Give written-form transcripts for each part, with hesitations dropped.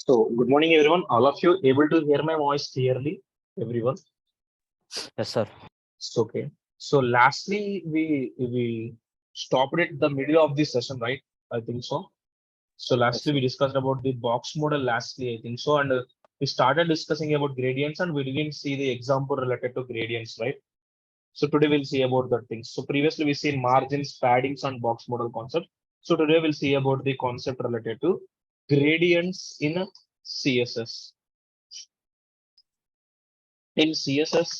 So, good morning, everyone. All of you able to hear my voice clearly? Everyone. Yes, sir. Okay. So, lastly, we stopped at the middle of the session, right? I think so. So, lastly, sir. we discussed about the box model. Lastly, I think so, and we started discussing about gradients, and we didn't see the example related to gradients, right? So today we'll see about that things. So previously we seen margins, paddings, and box model concept. So today we'll see about the concept related to gradients in CSS. In CSS,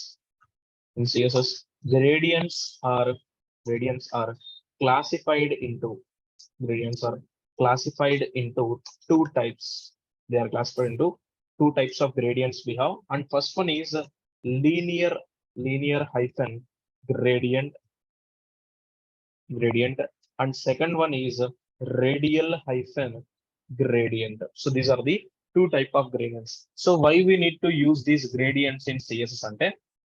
in CSS, gradients are classified into gradients are classified into two types. They are classified into two types of gradients we have. And first one is linear hyphen gradient, and second one is radial hyphen gradient. So these are the two type of gradients. So why we need to use these gradients in CSS అంటే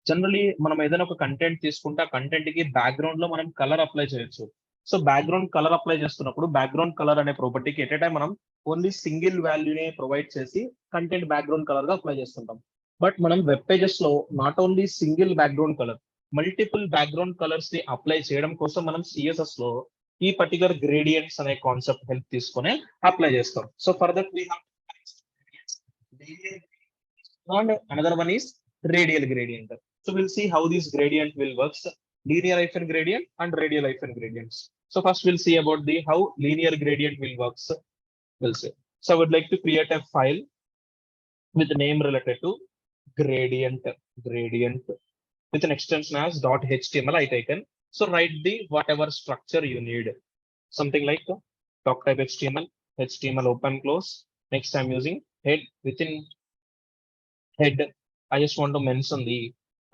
generally మనం ఏదైనా ఒక content తీసుకుంటే ఆ content కి background లో మనం colour apply చేయొచ్చు. సో బ్యాక్గ్రౌండ్ కలర్ అప్లై చేస్తున్నప్పుడు బ్యాక్గ్రౌండ్ కలర్ అనే ప్రాపర్టీకి ఎట్ ఏ టైం మనం ఓన్లీ సింగిల్ వాల్యూనే ప్రొవైడ్ చేసి కంటెంట్ బ్యాక్గ్రౌండ్ కలర్ గా అప్లై చేస్తుంటాం. బట్ మనం వెబ్ పేజెస్ లో not only single background colour, multiple background colours ని అప్లై చేయడం కోసం మనం సిఎస్ఎస్ లో ఈ పర్టికులర్ గ్రేడియంట్స్ అనే కాన్సెప్ట్ హెల్ప్ తీసుకొని అప్లై చేస్తాం. So for that we have and another one is radial gradient. So we'll see how this gradient will works, linear hyphen gradient and radial hyphen gradients. So first we'll see about the how linear gradient will works. We'll see. So I would like to create a file with the name related to gradient with an extension as .html I taken. So write the whatever structure you need. Something like doc type HTML open close. Next I'm using head. Within head, I just want to mention the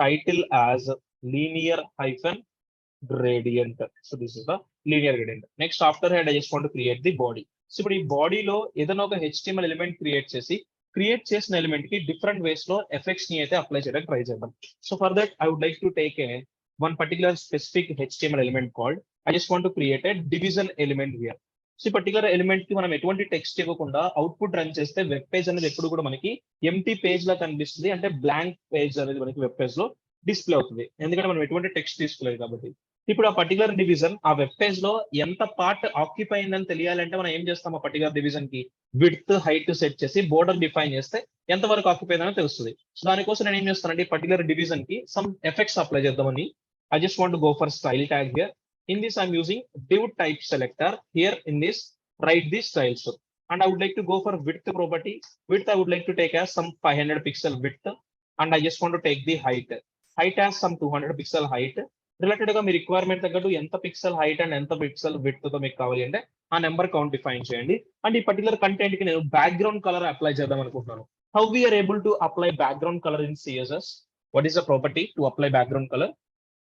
title as linear hyphen gradient. So this is the linear gradient. Next after head, I just want to create the body. So ఇప్పుడు ఈ బాడీలో ఏదైనా ఒక HTML element create చేసిన element కి different ways లో effects ని అయితే అప్లై చేయడానికి ట్రై చేద్దాం. So for that I would like to take a one particular specific HTML element called I just want to create a division element here. So ఈ particular element కి మనం ఎటువంటి text ఇవ్వకుండా output run చేస్తే web page అనేది ఎప్పుడు కూడా మనకి ఎంటీ పేజ్ లా కనిపిస్తుంది. అంటే బ్లాంక్ పేజ్ అనేది మనకి వెబ్ పేజ్ లో డిస్ప్లే అవుతుంది, ఎందుకంటే మనం ఎటువంటి టెక్స్ట్ తీసుకోలేదు కాబట్టి. ఇప్పుడు ఆ పర్టికులర్ డివిజన్ ఆ వెబ్ పేజ్ లో ఎంత పార్ట్ ఆక్యుపై అయిందని తెలియాలంటే మనం ఏం చేస్తాం, ఆ పర్టికులర్ డివిజన్ కి విడ్త్ హైట్ సెట్ చేసి బోర్డర్ డిఫైన్ చేస్తే ఎంత వరకు ఆక్యుపై అయిందని తెలుస్తుంది. సో దానికోసం నేను ఏం చేస్తానంటే ఈ పర్టికులర్ డివిజన్ కి సమ్ ఎఫెక్ట్స్ అప్లై చేద్దామని I just want go for style tag here. In this I'm using div type selector. Here in this write the styles, and I would like to go for width property. Width I would like to take as some 500 pixel width, and I just want to take the height as some 200 pixel height. Related గా మీ requirement తగ్గట్టు ఎంత pixel height and ఎంత pixel width తో మీకు కావాలి అంటే ఆ నెంబర్ కౌంట్ డిఫైన్ చేయండి. అండ్ ఈ పర్టికులర్ కంటెంట్ కి నేను బ్యాక్గ్రౌండ్ కలర్ అప్లై చేద్దాం అనుకుంటున్నాను. How we are able to apply background colour in CSS? What is the property to apply background colour?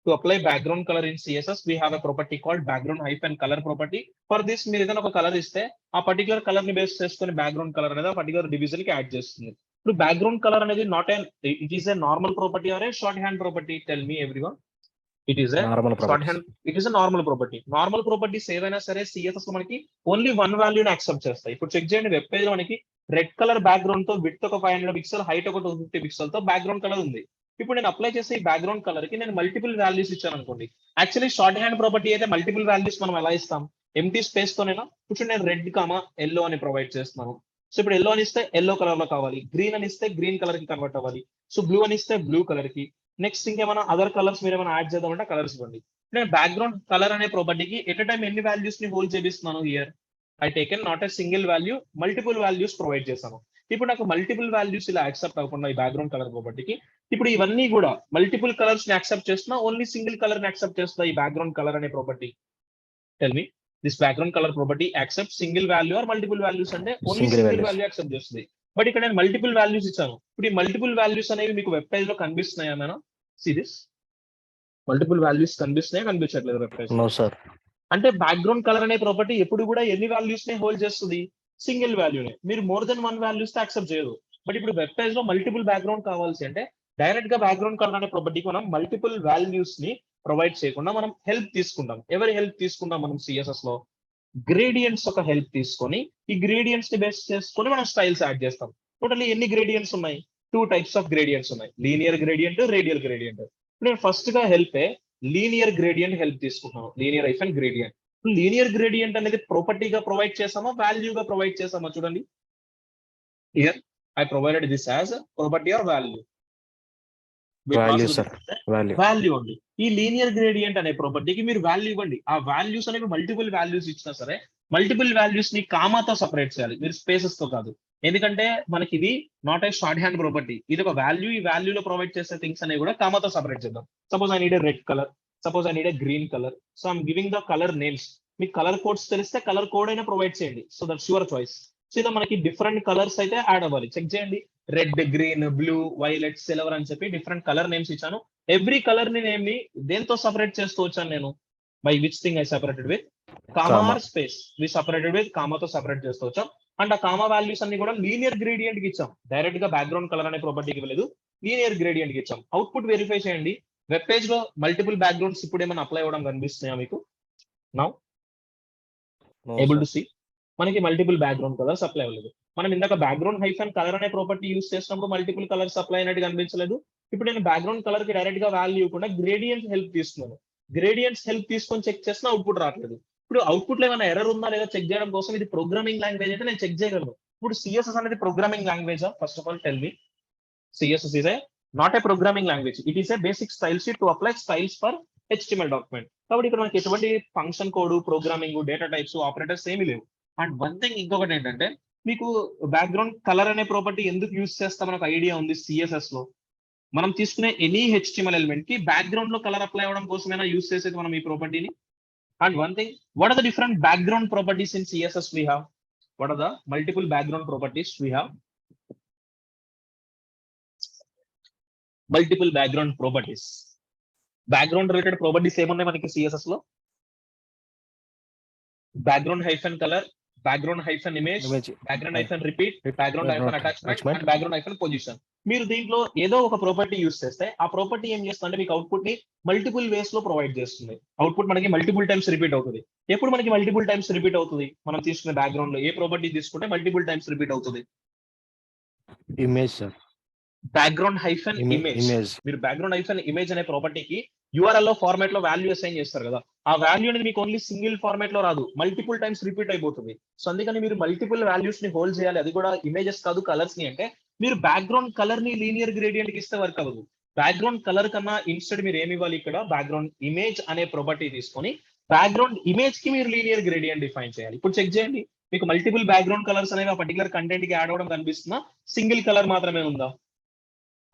To apply background color in CSS, we have a property called background hyphen color property. For this, మీరు ఏదైనా ఒక colour ఇస్తే ఆ particular colour ని base చేసుకుని background colour అనేది ఆ particular division కి యాడ్ చేస్తుంది. ఇప్పుడు బ్యాక్గ్రౌండ్ కలర్ అనేది not it is a normal property or A short hand property? Tell me everyone. It is a Normal short properties. Hand, it is a normal property. Normal properties ఏవైనా సరే CSS లో మనకి only one వాల్యూని accept చేస్తాయి. ఇప్పుడు check చేయండి, web page లో మనకి రెడ్ కలర్ బ్యాక్గ్రౌండ్ తో విడ్త్ ఒక 500 పిక్సెల్ హైట్ ఒక 250 పిక్సెల్ తో బ్యాక్గ్రౌండ్ కలర్ ఉంది. ఇప్పుడు నేను అప్లై చేసే ఈ బ్యాక్గ్రౌండ్ కలర్ కి నేను మల్టిపుల్ వాల్యూస్ ఇచ్చాను అనుకోండి. యాక్చువల్లీ షార్ట్ హ్యాండ్ ప్రాపర్టీ అయితే మల్టిపుల్ వాల్యూస్ మనం ఎలా ఇస్తాం? ఎంటీ స్పేస్ తోనేనా? ఇప్పుడు నేను రెడ్ కామా ఎల్లో అని ప్రొవైడ్ చేస్తున్నాను. సో ఇప్పుడు ఎల్లో అని ఇస్తే ఎల్లో కలర్ లో కావాలి, గ్రీన్ అని ఇస్తే గ్రీన్ కలర్ కి కన్వర్ట్ అవ్వాలి, సో బ్లూ అని ఇస్తే బ్లూ కలర్ కి. నెక్స్ట్ ఇంకేమైనా అదర్ కలర్స్ మీరు ఏమైనా యాడ్ చేద్దామంటే కలర్స్ ఇవ్వండి. నేను బ్యాక్గ్రౌండ్ కలర్ అనే ప్రాపర్టీకి ఎట్ టైం ఎన్ని వాల్యూస్ ని హోల్డ్ చేపిస్తున్నాను here? I taken not a single value, multiple values provide చేశాను. ఇప్పుడు నాకు మల్టిపుల్ వాల్యూస్ ఇలా యాక్సెప్ట్ అవ్వకుండా ఈ బ్యాక్గ్రౌండ్ కలర్ ప్రాపర్టీకి ఇప్పుడు ఇవన్నీ కూడా మల్టిపుల్ కలర్స్ ని యాక్సెప్ట్ చేస్తున్నా, ఓన్లీ సింగిల్ కలర్ ని యాక్సెప్ట్ చేస్తా ఈ బ్యాక్గ్రౌండ్ కలర్ అనే property? Tell me, this background colour property accept single value or multiple values? అంటే only Single single values. Value accept చేస్తుంది. బట్ ఇక్కడ నేను మల్టిపుల్ వాల్యూస్ ఇచ్చాను. ఇప్పుడు ఈ మల్టిపుల్ వాల్యూస్ అనేవి మీకు వెబ్ పేజ్ లో కనిపిస్తున్నాయా madam? See this multiple values కనిపిస్తున్నాయా, కనిపించట్లేదు వెబ్ పేజ్? No, sir. అంటే బ్యాక్గ్రౌండ్ కలర్ అనే ప్రాపర్టీ ఎప్పుడు కూడా ఎన్ని వాల్యూస్ ని హోల్డ్ చేస్తుంది? సింగిల్ వాల్యూనే. మీరు మోర్ దెన్ వన్ వాల్యూస్ తో యాక్సెప్ట్ చేయదు. బట్ ఇప్పుడు వెబ్ పేజ్ లో మల్టిపుల్ బ్యాక్గ్రౌండ్ కావాల్సి అంటే డైరెక్ట్ గా బ్యాక్గ్రౌండ్ కలర్ అనే ప్రాపర్టీకి మనం మల్టిపుల్ వాల్యూస్ ని ప్రొవైడ్ చేయకుండా మనం హెల్ప్ తీసుకుంటాం. ఎవరి హెల్ప్ తీసుకుంటాం మనం సిఎస్ఎస్ లో? గ్రేడియంట్స్ ఒక హెల్ప్ తీసుకొని ఈ గ్రేడియంట్స్ ని బేస్ చేసుకొని మనం స్టైల్స్ యాడ్ చేస్తాం. టోటల్లీ ఎన్ని గ్రేడియంట్స్ ఉన్నాయి? 2 types ఆఫ్ గ్రేడియంట్స్ ఉన్నాయి, లీనియర్ గ్రేడియంట్, రేడియల్ గ్రేడియంట్. నేను ఫస్ట్ గా లీనియర్ గ్రేడియంట్ హెల్ప్ తీసుకుంటున్నాను, linear hyphen gradient. Linear gradient అనేది ప్రాపర్టీగా ప్రొవైడ్ చేసామా, వాల్యూగా ప్రొవైడ్ చేసామా? చూడండి, here I provided this as property or value. Value sir, value. Value అండి. ఈ లీనియర్ గ్రేడియంట్ అనే ప్రాపర్టీకి మీరు వాల్యూ ఇవ్వండి. ఆ వాల్యూస్ అనేవి మల్టిపుల్ వాల్యూస్ ఇచ్చినా సరే మల్టిపుల్ వాల్యూస్ ని కామాతో సపరేట్ చేయాలి, మీరు స్పేసెస్ తో కాదు. ఎందుకంటే మనకి ఇది not a short hand property, ఇది ఒక వాల్యూ. ఈ వాల్యూలో ప్రొవైడ్ చేసే థింగ్స్ అనేవి కూడా కామాతో సపరేట్ చేద్దాం. Suppose I need a red colour, suppose I need a green colour. So I'm giving the colour names. మీకు కలర్ కోడ్స్ తెలిస్తే కలర్ కోడ్ అయినా ప్రొవైడ్ చేయండి. So that's your choice. So ఇలా మనకి డిఫరెంట్ కలర్స్ అయితే add అవ్వాలి. Check చేయండి, red, green, blue, violet, silver అని చెప్పి డిఫరెంట్ కలర్ నేమ్స్ ఇచ్చాను. ఎవ్రీ కలర్ ని నేమ్ ని దేంతో సపరేట్ చేస్తూ వచ్చాను నేను? By which thing I separated with comma or space. We separated with కామాతో సెపరేట్ చేస్తూ వచ్చాం. అండ్ ఆ కామా వాల్యూస్ అన్ని కూడా లీనియర్ గ్రేడియంట్ కి ఇచ్చాం. డైరెక్ట్ గా బ్యాక్గ్రౌండ్ కలర్ అనే ప్రాపర్టీకి ఇవ్వలేదు, లీనియర్ గ్రేడియంట్ కి ఇచ్చాం. అవుట్పుట్ వెరిఫై చేయండి. వెబ్ పేజ్ లో మల్టిపుల్ బ్యాక్గ్రౌండ్స్ ఇప్పుడు ఏమైనా అప్లై అవ్వడం కనిపిస్తున్నాయా మీకు? నౌ ఏబుల్ టు సీ మనకి మల్టిపుల్ బ్యాక్గ్రౌండ్ కలర్స్ అప్లై అవ్వలేదు. మనం ఇందాక బ్యాక్గ్రౌండ్ హైఫన్ కలర్ అనే ప్రాపర్టీ యూస్ చేసినప్పుడు మల్టిపుల్ కలర్స్ అప్లై అయినట్టు కనిపించలేదు. ఇప్పుడు నేను బ్యాక్గ్రౌండ్ కలర్ కి డైరెక్ట్ గా వాల్యూ ఇవ్వకుండా గ్రేడియంట్ హెల్ప్ తీసుకున్నాను. గ్రేడియంట్స్ హెల్ప్ తీసుకొని చెక్ చేసిన అవుట్పుట్ రావట్లేదు. ఇప్పుడు అవుట్పుట్ లో ఏమైనా ఎర్రర్ ఉందా లేదా చెక్ చేయడం కోసం ఇది ప్రోగ్రామింగ్ లాంగ్వేజ్ అయితే నేను చెక్ చేయగలను. ఇప్పుడు సిఎస్ఎస్ అనేది programming language? First of all tell me. CSS is a not a programming language, it is a basic style sheet to apply styles for HTML document. కాబట్టి ఇక్కడ మనకి ఎటువంటి function code, programming, data types, operators ఏమీ లేవు. And one thing ఇంకొకటి ఏంటంటే, మీకు background colour అనే ప్రాపర్టీ ఎందుకు యూస్ చేస్తామని ఒక ఐడియా ఉంది సిఎస్ఎస్ లో. మనం తీసుకునే ఎనీ HTML ఎలిమెంట్ కి బ్యాక్గ్రౌండ్ లో కలర్ అప్లై అవ్వడం కోసమైనా యూస్ చేసేది మనం ఈ ప్రాపర్టీని. And one thing, what are the different background properties in CSS we have? What are the multiple background properties we have? Multiple background properties. Background related properties ఏమున్నాయి మనకి CSS లో? Background hyphen colour, background hyphen image, background hyphen repeat, background hyphen attachment and background hyphen position. మీరు దీంట్లో ఏదో ఒక property use చేస్తే ఆ property ఏం చేస్తుందంటే మీకు అవుట్పుట్ ని మల్టిపుల్ వేస్ లో ప్రొవైడ్ చేస్తుంది. అవుట్పుట్ మనకి మల్టిపుల్ టైమ్స్ రిపీట్ అవుతుంది. ఎప్పుడు మనకి మల్టిపుల్ టైమ్స్ రిపీట్ అవుతుంది? మనం తీసుకునే బ్యాక్గ్రౌండ్ లో ఏ ప్రాపర్టీ తీసుకుంటే మల్టిపుల్ టైమ్స్ రిపీట్ అవుతుంది? Image sir, background hyphen image. మీరు బ్యాక్గ్రౌండ్ హైఫన్ ఇమేజ్ అనే ప్రాపర్టీకి URL లో ఫార్మాట్ లో వాల్యూ అసైన్ చేస్తారు కదా, ఆ వాల్యూ అనేది మీకు ఓన్లీ సింగిల్ ఫార్మాట్ లో రాదు, మల్టిపుల్ టైమ్స్ రిపీట్ అయిపోతుంది. సో అందుకని మీరు మల్టిపుల్ వాల్యూస్ ని హోల్డ్ చేయాలి, అది కూడా ఇమేజెస్ కాదు కలర్స్ ని. అంటే మీరు బ్యాక్గ్రౌండ్ కలర్ ని లీనియర్ గ్రేడియంట్ కి ఇస్తే వర్క్ అవ్వదు. బ్యాక్గ్రౌండ్ కలర్ కన్నా ఇన్స్టెడ్ మీరు ఏమి ఇవ్వాలి, ఇక్కడ బ్యాక్గ్రౌండ్ ఇమేజ్ అనే ప్రాపర్టీ తీసుకొని బ్యాక్గ్రౌండ్ ఇమేజ్ కి మీరు లీనియర్ గ్రేడియంట్ డిఫైన్ చేయాలి. ఇప్పుడు చెక్ చేయండి, మీకు మల్టిపుల్ బ్యాక్గ్రౌండ్ కలర్స్ అనేవి ఆ పర్టికులర్ కంటెంట్ కి యాడ్ అవ్వడం కనిపిస్తుందా? సింగిల్ కలర్ మాత్రమే ఉందా?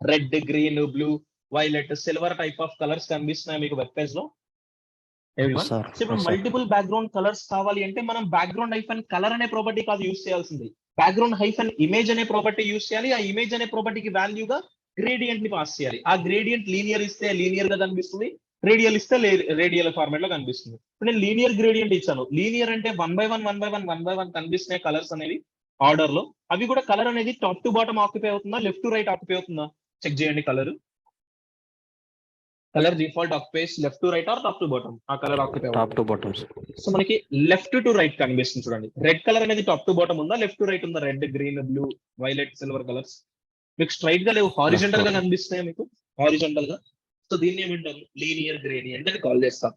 Red, green, blue, violet, silver type of colours కనిపిస్తున్నాయి మీకు వెబ్ పేజ్ లో. ఇప్పుడు మల్టిపుల్ బ్యాక్గ్రౌండ్ కలర్స్ కావాలి అంటే మనం బ్యాక్గ్రౌండ్ హైఫన్ కలర్ అనే ప్రాపర్టీ కాదు యూస్ చేయాల్సింది, బ్యాక్గ్రౌండ్ హైఫన్ ఇమేజ్ అనే ప్రాపర్టీ యూస్ చేయాలి. ఆ ఇమేజ్ అనే ప్రాపర్టీకి వాల్యూగా గ్రేడియంట్ ని పాస్ చేయాలి. ఆ గ్రేడియంట్ లీనియర్ ఇస్తే లీనియర్ గా కనిపిస్తుంది, రేడియల్ ఇస్తే రేడియల్ ఫార్మాట్ లో కనిపిస్తుంది. ఇప్పుడు నేను లీనియర్ గ్రేడియంట్ ఇచ్చాను. లీనియర్ అంటే 1 by 1 కనిపిస్తున్నాయి కలర్స్ అనేవి ఆర్డర్ లో. అవి కూడా కలర్ అనేది టాప్ టు బాటమ్ ఆక్యుపై అవుతుందా, లెఫ్ట్ టు రైట్ ఆక్యుపై అవుతుందా? చెక్ చేయండి. Colour default occupies left to right or top to bottom? ఆ colour occupy top to bottom. So మనకి లెఫ్ట్ టు రైట్ కనిపిస్తుంది చూడండి. రెడ్ కలర్ అనేది top to bottom ఉందా, left to right ఉందా? Red, green, blue, violet, silver colours మీకు straight గా లేవు, హారిజంటల్ గా కనిపిస్తున్నాయి మీకు, హారిజంటల్ గా. సో దీన్ని ఏమంటారు? లీనియర్ గ్రేడియంట్ అని కాల్ చేస్తాం.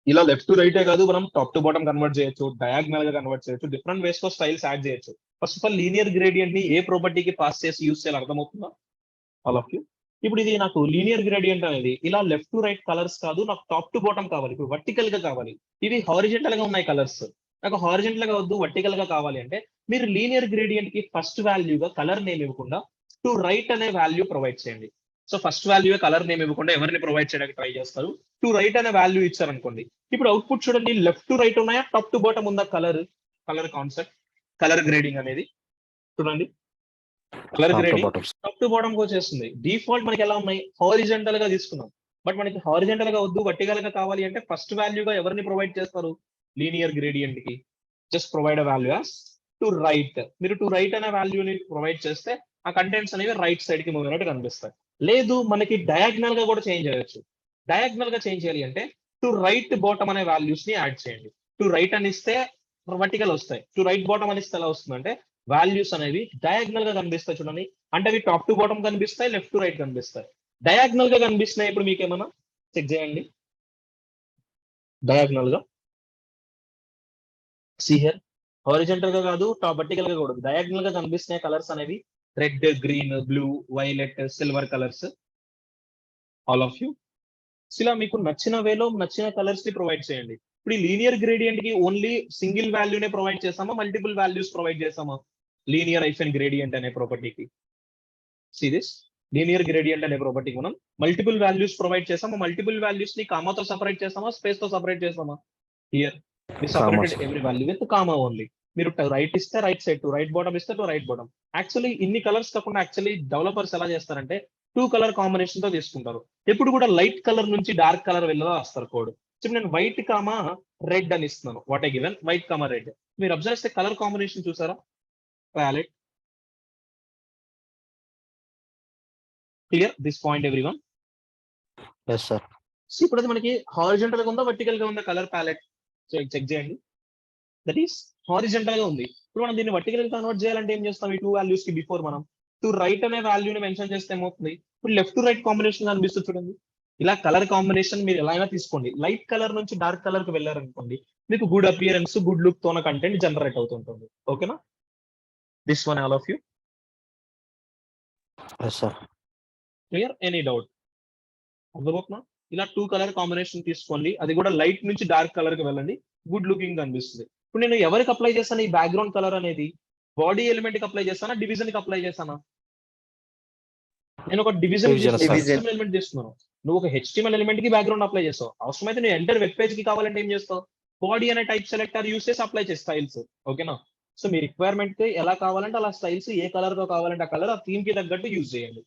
ఇలా లెఫ్ట్ టు రైటే కాదు, మనం టాప్ టు బాటమ్ కన్వర్ట్ చేయొచ్చు, డయాగ్నల్ గా కన్వర్ట్ చేయొచ్చు, డిఫరెంట్ వేస్ లో స్టైల్స్ యాడ్ చేయొచ్చు. First of all linear gradient ని ఏ ప్రాపర్టీకి పాస్ చేసి యూస్ చేయాలి అర్థమవుతుందా ఆల్ ఆఫ్ యూ? ఇప్పుడు ఇది నాకు లీనియర్ గ్రేడియంట్ అనేది ఇలా లెఫ్ట్ టు రైట్ కలర్స్ కాదు, నాకు టాప్ టు బాటమ్ కావాలి, ఇప్పుడు వర్టికల్ గా కావాలి. ఇవి హారిజెంటల్ గా ఉన్నాయి కలర్స్, నాకు హారిజెంటల్ గా వద్దు, వర్టికల్ గా కావాలి అంటే మీరు లీనియర్ గ్రేడియంట్ కి ఫస్ట్ వాల్యూగా కలర్ నేమ్ ఇవ్వకుండా టు రైట్ అనే వాల్యూ ప్రొవైడ్ చేయండి. So first value colour name ఇవ్వకుండా ఎవరిని ప్రొవైడ్ చేయడానికి ట్రై చేస్తారు? టు రైట్ అనే వాల్యూ ఇచ్చారనుకోండి. ఇప్పుడు అవుట్పుట్ చూడండి, లెఫ్ట్ టు రైట్ ఉన్నాయా, టాప్ టు బాటమ్ ఉందా? కలర్ కాన్సెప్ట్, కలర్ గ్రేడింగ్ అనేది చూడండి. Colour grading top to bottom వచ్చేస్తుంది. డిఫాల్ట్ మనకి ఎలా ఉన్నాయి? హారిజెంటల్ గా తీసుకున్నాం. బట్ మనకి హారిజెంటల్ గా వద్దు, వర్టికల్ గా కావాలి అంటే ఫస్ట్ వాల్యూగా ఎవరిని ప్రొవైడ్ చేస్తారు? లీనియర్ గ్రేడియంట్ కి just provide a value as to right. మీరు టు రైట్ అనే వాల్యూని ప్రొవైడ్ చేస్తే ఆ కంటెంట్స్ అనేవి రైట్ సైడ్ కి మూవ్ అయినట్టు కనిపిస్తాయి. లేదు మనకి డయాగ్నల్ గా కూడా చేంజ్ చేయొచ్చు. డయాగ్నల్ గా చేంజ్ చేయాలి అంటే టు రైట్ బాటమ్ అనే వాల్యూస్ ని యాడ్ చేయండి. టు రైట్ అని ఇస్తే వర్టికల్ వస్తాయి, టు రైట్ బాటమ్ అని ఇస్తే ఎలా వస్తుంది అంటే వాల్యూస్ అనేవి డయాగ్నల్ గా కనిపిస్తాయి చూడండి. అంటే అవి టాప్ టు బాటమ్ కనిపిస్తాయి, లెఫ్ట్ టు రైట్ కనిపిస్తాయి. డయాగ్నల్ గా కనిపిస్తున్నాయి ఇప్పుడు మీకు ఏమన్నా చెక్ చేయండి. డయాగ్నల్ గా సీ హియర్, హారిజంటల్ గా కాదు, టాప్ వర్టికల్ గా కూడా డయాగ్నల్ గా కనిపిస్తున్నాయి కలర్స్ అనేవి. Red, green, blue, violet, silver colours. All of you ఇలా మీకు నచ్చిన వేలో నచ్చిన కలర్స్ ని ప్రొవైడ్ చేయండి. ఇప్పుడు ఈ లీనియర్ గ్రేడియంట్ కి ఓన్లీ సింగిల్ వాల్యూనే ప్రొవైడ్ చేస్తామా, మల్టిపుల్ వాల్యూస్ ప్రొవైడ్ చేస్తామా? లీనియర్ హైఫెన్ గ్రేడియంట్ అనే ప్రాపర్టీకి సీ దిస్, లీనియర్ గ్రేడియంట్ అనే ప్రాపర్టీకి మనం మల్టిపుల్ వాల్యూస్ ప్రొవైడ్ చేస్తామా, మల్టిపుల్ వాల్యూస్ ని కామాతో సపరేట్ చేస్తామా, స్పేస్ తో సపరేట్ చేస్తామా? Here we separated every value with comma only. మీరు రైట్ ఇస్తే right side, to right bottom ఇస్తే టు రైట్ బాటమ్. యాక్చువల్లీ ఇన్ని కలర్స్ కాకుండా యాక్చువల్లీ డెవలపర్స్ ఎలా చేస్తారంటే 2 కలర్ కాంబినేషన్ తో తీసుకుంటారు. ఎప్పుడు కూడా లైట్ కలర్ నుంచి డార్క్ కలర్ వెళ్ళదా వస్తారు కోడ్. ఇప్పుడు నేను వైట్ కామా రెడ్ అని ఇస్తున్నాను, what I given white comma red. మీరు అబ్జర్వ్ చేస్తే కలర్ కాంబినేషన్ చూసారా, palette. Clear this point everyone? Yes sir. So ఇప్పుడు అది మనకి హారిజంటల్ గా ఉందా, వర్టికల్ గా ఉందా కలర్ ప్యాలెట్? సో చెక్ చేయండి, దట్ ఈస్ హారిజంటల్ గా ఉంది. ఇప్పుడు మనం దీన్ని వర్టికల్ కన్వర్ట్ చేయాలంటే ఏం చేస్తాం? ఈ 2 వాల్యూస్ కి బిఫోర్ మనం టు రైట్ అనే వాల్యూని మెన్షన్ చేస్తే ఏమవుతుంది? ఇప్పుడు లెఫ్ట్ టు రైట్ కాంబినేషన్ కనిపిస్తుంది చూడండి. ఇలా కలర్ కాంబినేషన్ మీరు ఎలా అయినా తీసుకోండి. లైట్ కలర్ నుంచి డార్క్ కలర్ కి వెళ్ళారనుకోండి, మీకు గుడ్ అపియరెన్స్, గుడ్ లుక్ తోన కంటెంట్ జనరేట్ అవుతుంటుంది. ఓకేనా? This one all of you yes sir. Clear? Any doubt? అర్థమవుతుందా? ఇలా 2 కలర్ కాంబినేషన్ తీసుకోండి, అది కూడా లైట్ నుంచి డార్క్ కలర్ కి వెళ్ళండి, గుడ్ లుకింగ్ కనిపిస్తుంది. ఇప్పుడు నేను ఎవరికి అప్లై చేస్తాను ఈ బ్యాక్గ్రౌండ్ కలర్ అనేది? బాడీ ఎలిమెంట్ కి అప్లై చేస్తానా, డివిజన్ కి అప్లై చేస్తానా? నేను ఒక డివిజన్ ఎలిమెంట్ చేస్తున్నాను, నువ్వు ఒక హెచ్టిఎంఎల్ ఎలిమెంట్ కి బ్యాక్గ్రౌండ్ అప్లై చేస్తావు. అవసరమైతే నువ్వు ఎంటర్ వెబ్ పేజ్ కి కావాలంటే ఏం చేస్తావు? బాడీ అనే టైప్ సెలెక్టర్ యూస్ చేసి అప్లై చేసి స్టైల్స్. ఓకేనా? సో మీ రిక్వైర్మెంట్ కి ఎలా కావాలంటే అలా స్టైల్స్, ఏ కలర్ తో కావాలంటే ఆ కలర్, ఆ థీమ్ కి తగ్గట్టు యూజ్ చేయండి.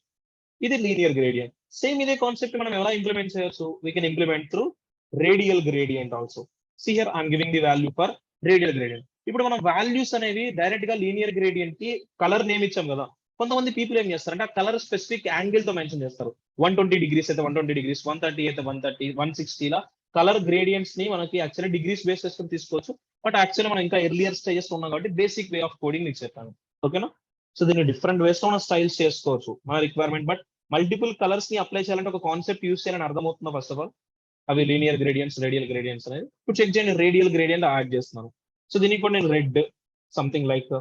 ఇది లీనియర్ గ్రేడియంట్. సేమ్ ఇదే కాన్సెప్ట్ మనం ఎలా ఇంప్లిమెంట్ చేయొచ్చు? We can implement through radial gradient also. See here I'm giving the value for radial gradient. ఇప్పుడు మనం వాల్యూస్ అనేవి డైరెక్ట్ గా లీనియర్ గ్రేడియంట్ కి కలర్ నేమ్ ఇచ్చాం కదా. కొంతమంది పీపుల్ ఏం చేస్తారంటే ఆ కలర్ స్పెసిఫిక్ యాంగిల్ తో మెన్షన్ చేస్తారు. 120 డిగ్రీస్ అయితే 120 డిగ్రీస్, 130 అయితే 130, 160 లా కలర్ గ్రేడియంట్స్ ని మనకి యాక్చువల్లీ డిగ్రీస్ బేస్ చేసుకుని తీసుకోవచ్చు. బట్ యాక్చువల్లీ మనం ఇంకా ఎర్లియర్ స్టేజెస్ ఉన్నాం కాబట్టి బేసిక్ వే ఆఫ్ కోడింగ్ మీకు చెప్పాను. ఓకేనా? సో దీన్ని డిఫరెంట్ వేస్ లో మనం స్టైల్స్ చేసుకోవచ్చు మన రిక్వైర్మెంట్. బట్ మల్టిపుల్ కలర్స్ ని అప్లై చేయాలంటే ఒక కాన్సెప్ట్ యూస్ చేయాలని అర్థమవుతుందా? ఫస్ట్ ఆఫ్ ఆల్ అవి లీనియర్ గ్రేడియంట్స్, రేడియల్ గ్రేడియంట్స్ అనేది. ఇప్పుడు చెక్ చేయండి, రేడియల్ గ్రేడియంట్ యాడ్ చేస్తున్నాను. సో దీనికి కూడా నేను red, something like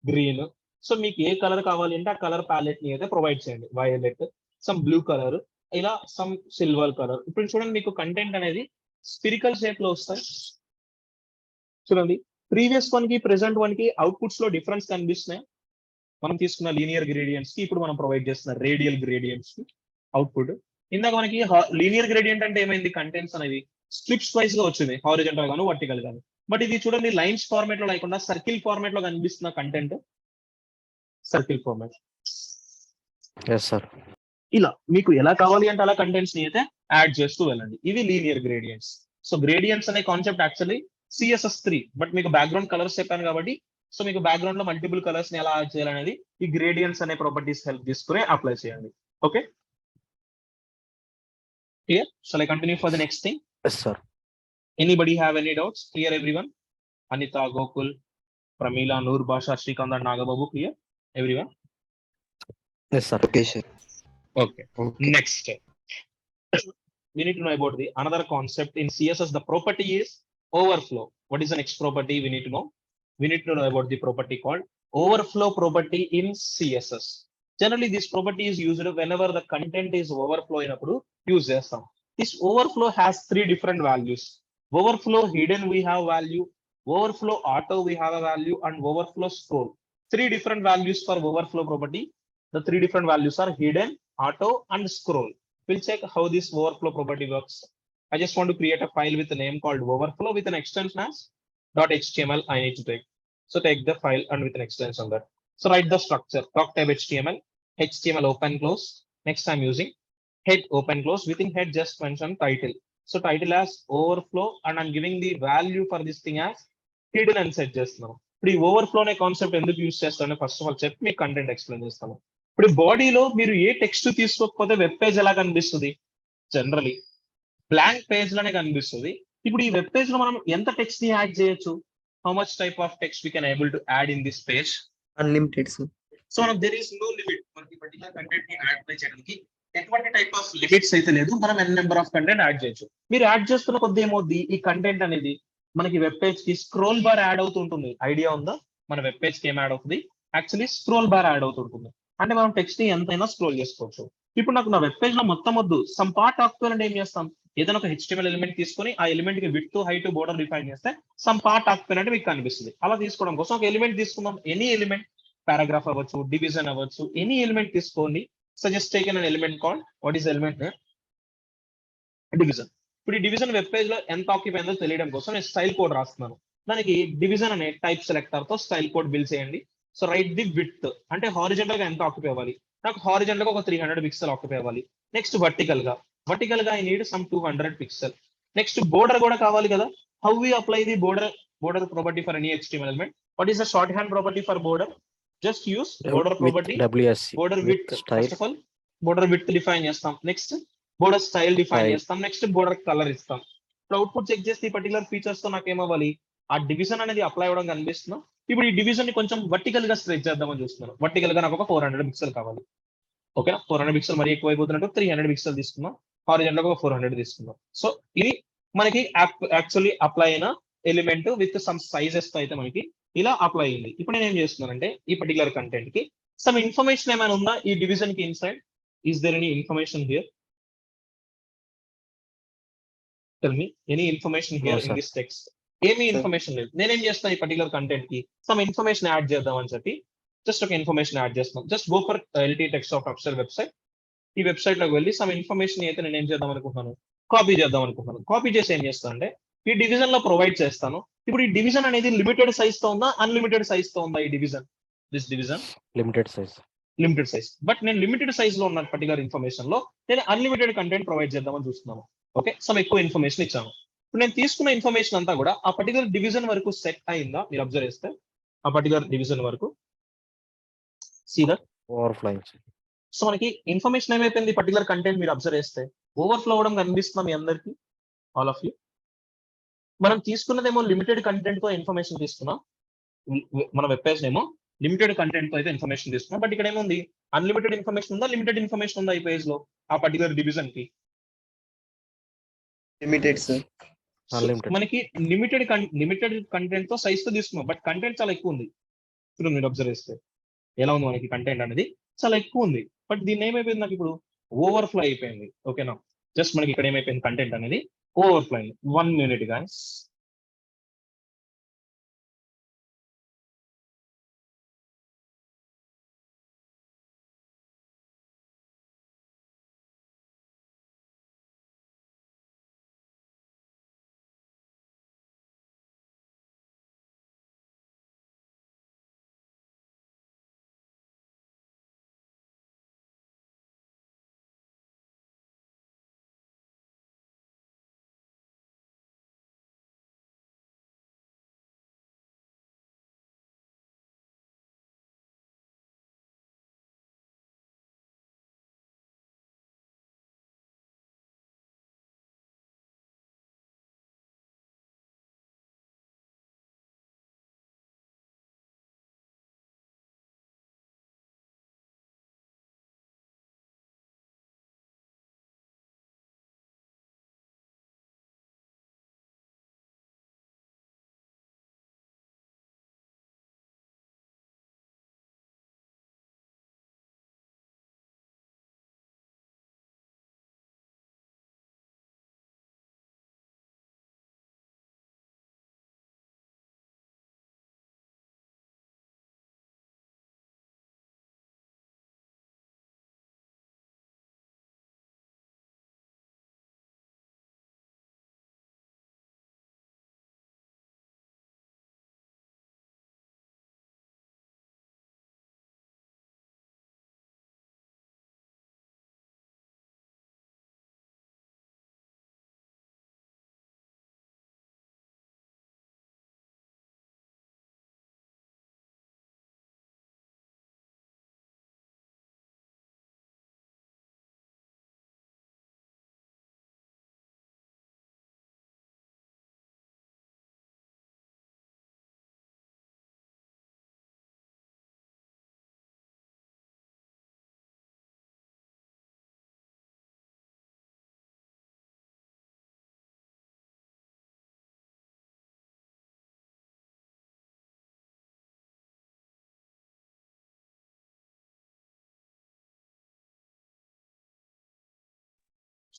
green. So మీకు ఏ కలర్ కావాలి అంటే ఆ కలర్ ప్యాలెట్ ని అయితే ప్రొవైడ్ చేయండి. వైలెట్, సమ్ బ్లూ కలర్, ఇలా సమ్ సిల్వర్ కలర్. ఇప్పుడు చూడండి మీకు కంటెంట్ అనేది స్పిరికల్ షేప్ లో వస్తాయి చూడండి. ప్రీవియస్ వన్ కి ప్రెసెంట్ వన్ కి అవుట్పుట్స్ లో డిఫరెన్స్ కనిపిస్తున్నాయి. మనం తీసుకున్న లీనియర్ గ్రేడియంట్స్ కి ఇప్పుడు మనం ప్రొవైడ్ చేస్తున్న రేడియల్ గ్రేడియంట్స్ కి అవుట్పుట్. ఇందాక మనకి లీనియర్ గ్రేడియంట్ అంటే ఏమైంది? కంటెంట్స్ అనేవి స్ట్రిప్స్ వైజ్ గా వచ్చింది, హారిజంటల్ గాను వర్టికల్ గాను. బట్ ఇది చూడండి లైన్స్ ఫార్మాట్ లో లేకుండా సర్కిల్ ఫార్మాట్ లో కనిపిస్తున్న content, circle format. Yes sir. ఇలా మీకు ఎలా కావాలి అంటే అలా కంటెంట్స్ ని అయితే యాడ్ చేస్తూ వెళ్ళండి. ఇవి లీనియర్ గ్రేడియంట్స్. సో గ్రేడియంట్స్ అనే కాన్సెప్ట్ యాక్చువల్లీ CSS3, బట్ మీకు బ్యాక్గ్రౌండ్ కలర్స్ చెప్పాను కాబట్టి సో మీకు బ్యాక్గ్రౌండ్ లో మల్టిపుల్ కలర్స్ ని ఎలా యాడ్ చేయాలనేది ఈ గ్రేడియంట్స్ అనే ప్రాపర్టీస్ హెల్ప్ తీసుకుని అప్లై చేయండి. Okay, clear? Shall I continue for the next thing? Yes sir. Anybody have any doubts? Clear everyone? Anitha, Gokul, Pramila, Noor, Bhasha, Srikanth and Nagababu, clear everyone? Yes sir. Okay, sir. Okay. Next, we need to know about the another concept in CSS. The property is overflow. What is the next property we need to know? We need to know about the property called overflow property in CSS. Generally, this property is used whenever the content is overflow in a use chestam. This overflow has 3 different values. Overflow hidden we have value, overflow auto we have a value, and overflow scroll. 3 different values for overflow property. The 3 different values are hidden, auto, and scroll. We'll check how this overflow property works. I just want to create a file with a name called overflow with an extension as .html I need to take. So take the file and with an extension on that. So write the structure, doc type HTML open close. Next I'm using head open close. Within head just mention title. So title as overflow and I'm giving the value for this thing as hidden and set just now. ఇప్పుడు ఈ overflow అనే concept ఎందుకు use చేస్తానో first of all చెప్పి మీకు content explain చేస్తాను. ఇప్పుడు బాడీలో మీరు ఏ టెక్స్ట్ తీసుకోకపోతే వెబ్ పేజ్ ఎలా కనిపిస్తుంది? జనరలీ బ్లాంక్ పేజ్ లోనే కనిపిస్తుంది. ఇప్పుడు ఈ వెబ్ పేజ్ లో మనం ఎంత టెక్స్ట్ ని యాడ్ చేయొచ్చు? How much type of text we can able to add in this page? Unlimited sir. So మనకు దేర్ ఈస్ నో లిమిట్. మనకి పర్టికులర్ కంటెంట్ ని యాడ్ చేయడానికి ఎటువంటి టైప్ ఆఫ్ లిమిట్స్ అయితే లేదు. మనం ఎన్ నెంబర్ ఆఫ్ కంటెంట్ యాడ్ చేయొచ్చు. మీరు యాడ్ చేస్తున్న కొద్ది ఏమవుద్ది, ఈ కంటెంట్ అనేది మనకి వెబ్ పేజ్ కి స్క్రోల్ బార్ యాడ్ అవుతుంటుంది. ఐడియా ఉందా? మన వెబ్ పేజ్ కి ఏం యాడ్ అవుతుంది? యాక్చువల్లీ స్క్రోల్ బార్ యాడ్ అవుతుంటుంది. అంటే మనం టెక్స్ట్ ని ఎంతైనా స్క్రోల్ చేసుకోవచ్చు. ఇప్పుడు నాకు నా వెబ్ పేజ్ లో మొత్తం వద్దు, సమ్ పార్ట్ ఆకుకోవాలంటే ఏం చేస్తాం? ఏదైనా ఒక HTML ఎలిమెంట్ తీసుకొని ఆ ఎలిమెంట్ కి విడ్త్ హైట్ బోర్డర్ డిఫైన్ చేస్తే సమ్ పార్ట్ ఆకుపోయినట్టు మీకు కనిపిస్తుంది. అలా తీసుకోవడం కోసం ఒక ఎలిమెంట్ తీసుకుందాం. ఎనీ ఎలిమెంట్, పారాగ్రాఫ్ అవ్వచ్చు, డివిజన్ అవ్వచ్చు, ఎనీ ఎలిమెంట్ తీసుకోండి. Suggest taken an element called, what is element? Division. ఇప్పుడు ఈ డివిజన్ వెబ్ పేజ్ లో ఎంత ఆక్యుపై అయిందో తెలియడం కోసం నేను స్టైల్ కోడ్ రాస్తున్నాను. దానికి డివిజన్ అనే టైప్ సెలెక్టర్ తో స్టైల్ కోడ్ బిల్డ్ చేయండి. సో రైట్ ది విడ్త్, అంటే హారిజెంటల్ గా ఎంత ఆక్యుపై అవ్వాలి? నాకు హారిజెంటల్ గా ఒక 300 పిక్సెల్ ఆక్యుపై అవ్వాలి. నెక్స్ట్ వర్టికల్ గా I need some 200 pixel. Next border కూడా కావాలి కదా. How we apply the border property for any HTML element? What is the shorthand property for border? Just use border with property, WSC border with width. style first of all border width define చేస్తాం. Next border style define style. చేస్తాం. Next border colour ఇస్తాం. ఇప్పుడు output check చేస్తే ఈ particular features తో నాకు ఏమవ్వాలి? ఆ డివిజన్ అనేది అప్లై అవ్వడం కనిపిస్తున్నా. ఇప్పుడు ఈ డివిజన్ ని కొంచెం వర్టికల్ గా స్ట్రెచ్ చేద్దామని చూస్తున్నాను. వర్టికల్ గా నాకు ఒక 400 పిక్సెల్ కావాలి. ఓకేనా? 400 పిక్సెల్ మరి ఎక్కువ అయిపోతున్నట్టు 300 పిక్సెల్ తీసుకుందాం. హారిజెంటల్ గా 400 తీసుకుందాం. సో ఇది మనకి యాక్చువల్లీ అప్లై అయిన ఎలిమెంట్ విత్ సమ్ సైజెస్ తో అయితే మనకి ఇలా అప్లై అయింది. ఇప్పుడు నేను ఏం చేస్తున్నానంటే ఈ పర్టికులర్ కంటెంట్ కి సమ్ ఇన్ఫర్మేషన్ ఏమైనా ఉందా ఈ డివిజన్ కి inside? Is there any information here? Tell me any information No, here in sir. This text? ఏమీ ఇన్ఫర్మేషన్ లేదు. నేనేం చేస్తాను, ఈ పర్టికులర్ కంటెంట్ కి సమ్ ఇన్ఫర్మేషన్ యాడ్ చేద్దాం అని చెప్పి జస్ట్ ఒక ఇన్ఫర్మేషన్ యాడ్ చేస్తాం. Just go for LT text of official website. ఈ వెబ్సైట్ లోకి వెళ్ళి సమ్ ఇన్ఫర్మేషన్ అయితే నేను ఏం చేద్దాం అనుకుంటున్నాను, కాపీ చేద్దాం అనుకుంటున్నాను. కాపీ చేసి ఏం చేస్తాను అంటే ఈ డివిజన్ లో ప్రొవైడ్ చేస్తాను. ఇప్పుడు ఈ డివిజన్ అనేది లిమిటెడ్ సైజ్ తో ఉందా, అన్లిమిటెడ్ సైజ్ తో ఉందా? ఈ division, this division Limited size. Limited size. But నేను లిమిటెడ్ సైజ్ లో ఉన్న పర్టికులర్ ఇన్ఫర్మేషన్ లో నేను అన్లిమిటెడ్ కంటెంట్ ప్రొవైడ్ చేద్దామని చూస్తున్నాను. ఓకే, సమ్ ఎక్కువ ఇన్ఫర్మేషన్ ఇచ్చాను. ఇప్పుడు నేను తీసుకున్న ఇన్ఫర్మేషన్ అంతా కూడా ఆ పర్టికులర్ డివిజన్ వరకు సెట్ అయిందా? మీరు అబ్జర్వ్ చేస్తే ఆ పర్టికులర్ డివిజన్ వరకు సీ దట్. Overflowing. సో మనకి ఇన్ఫర్మేషన్ ఏమైపోయింది? పర్టికులర్ కంటెంట్ మీరు అబ్జర్వ్ చేస్తే ఓవర్ఫ్లో అవడం కనిపిస్తుందా మీ అందరికి? All of you. మనం తీసుకున్నదేమో లిమిటెడ్ కంటెంట్ తో ఇన్ఫర్మేషన్ తీసుకున్నాం. మన వెబ్ పేజ్ ఏమో లిమిటెడ్ కంటెంట్ తో అయితే ఇన్ఫర్మేషన్ తీసుకున్నాం. బట్ ఇక్కడ ఏముంది? అన్లిమిటెడ్ ఇన్ఫర్మేషన్ ఉందా, లిమిటెడ్ ఇన్ఫర్మేషన్ ఉందా ఈ పేజ్ లో ఆ పర్టికులర్ డివిజన్ కి? Limited sir. Unlimited. మనకి లిమిటెడ్ కంటెంట్ తో సైజ్ తో తీసుకున్నాం. బట్ కంటెంట్ చాలా ఎక్కువ ఉంది. ఇప్పుడు మీరు అబ్జర్వ్ చేస్తే ఎలా ఉంది మనకి కంటెంట్ అనేది చాలా ఎక్కువ ఉంది. బట్ దీన్ని ఏమైపోయింది, నాకు ఇప్పుడు ఓవర్ఫ్లో అయిపోయింది. ఓకేనా? జస్ట్ మనకి ఇక్కడ ఏమైపోయింది, కంటెంట్ అనేది ఓవర్ఫ్లో అయింది. 1 minute guys.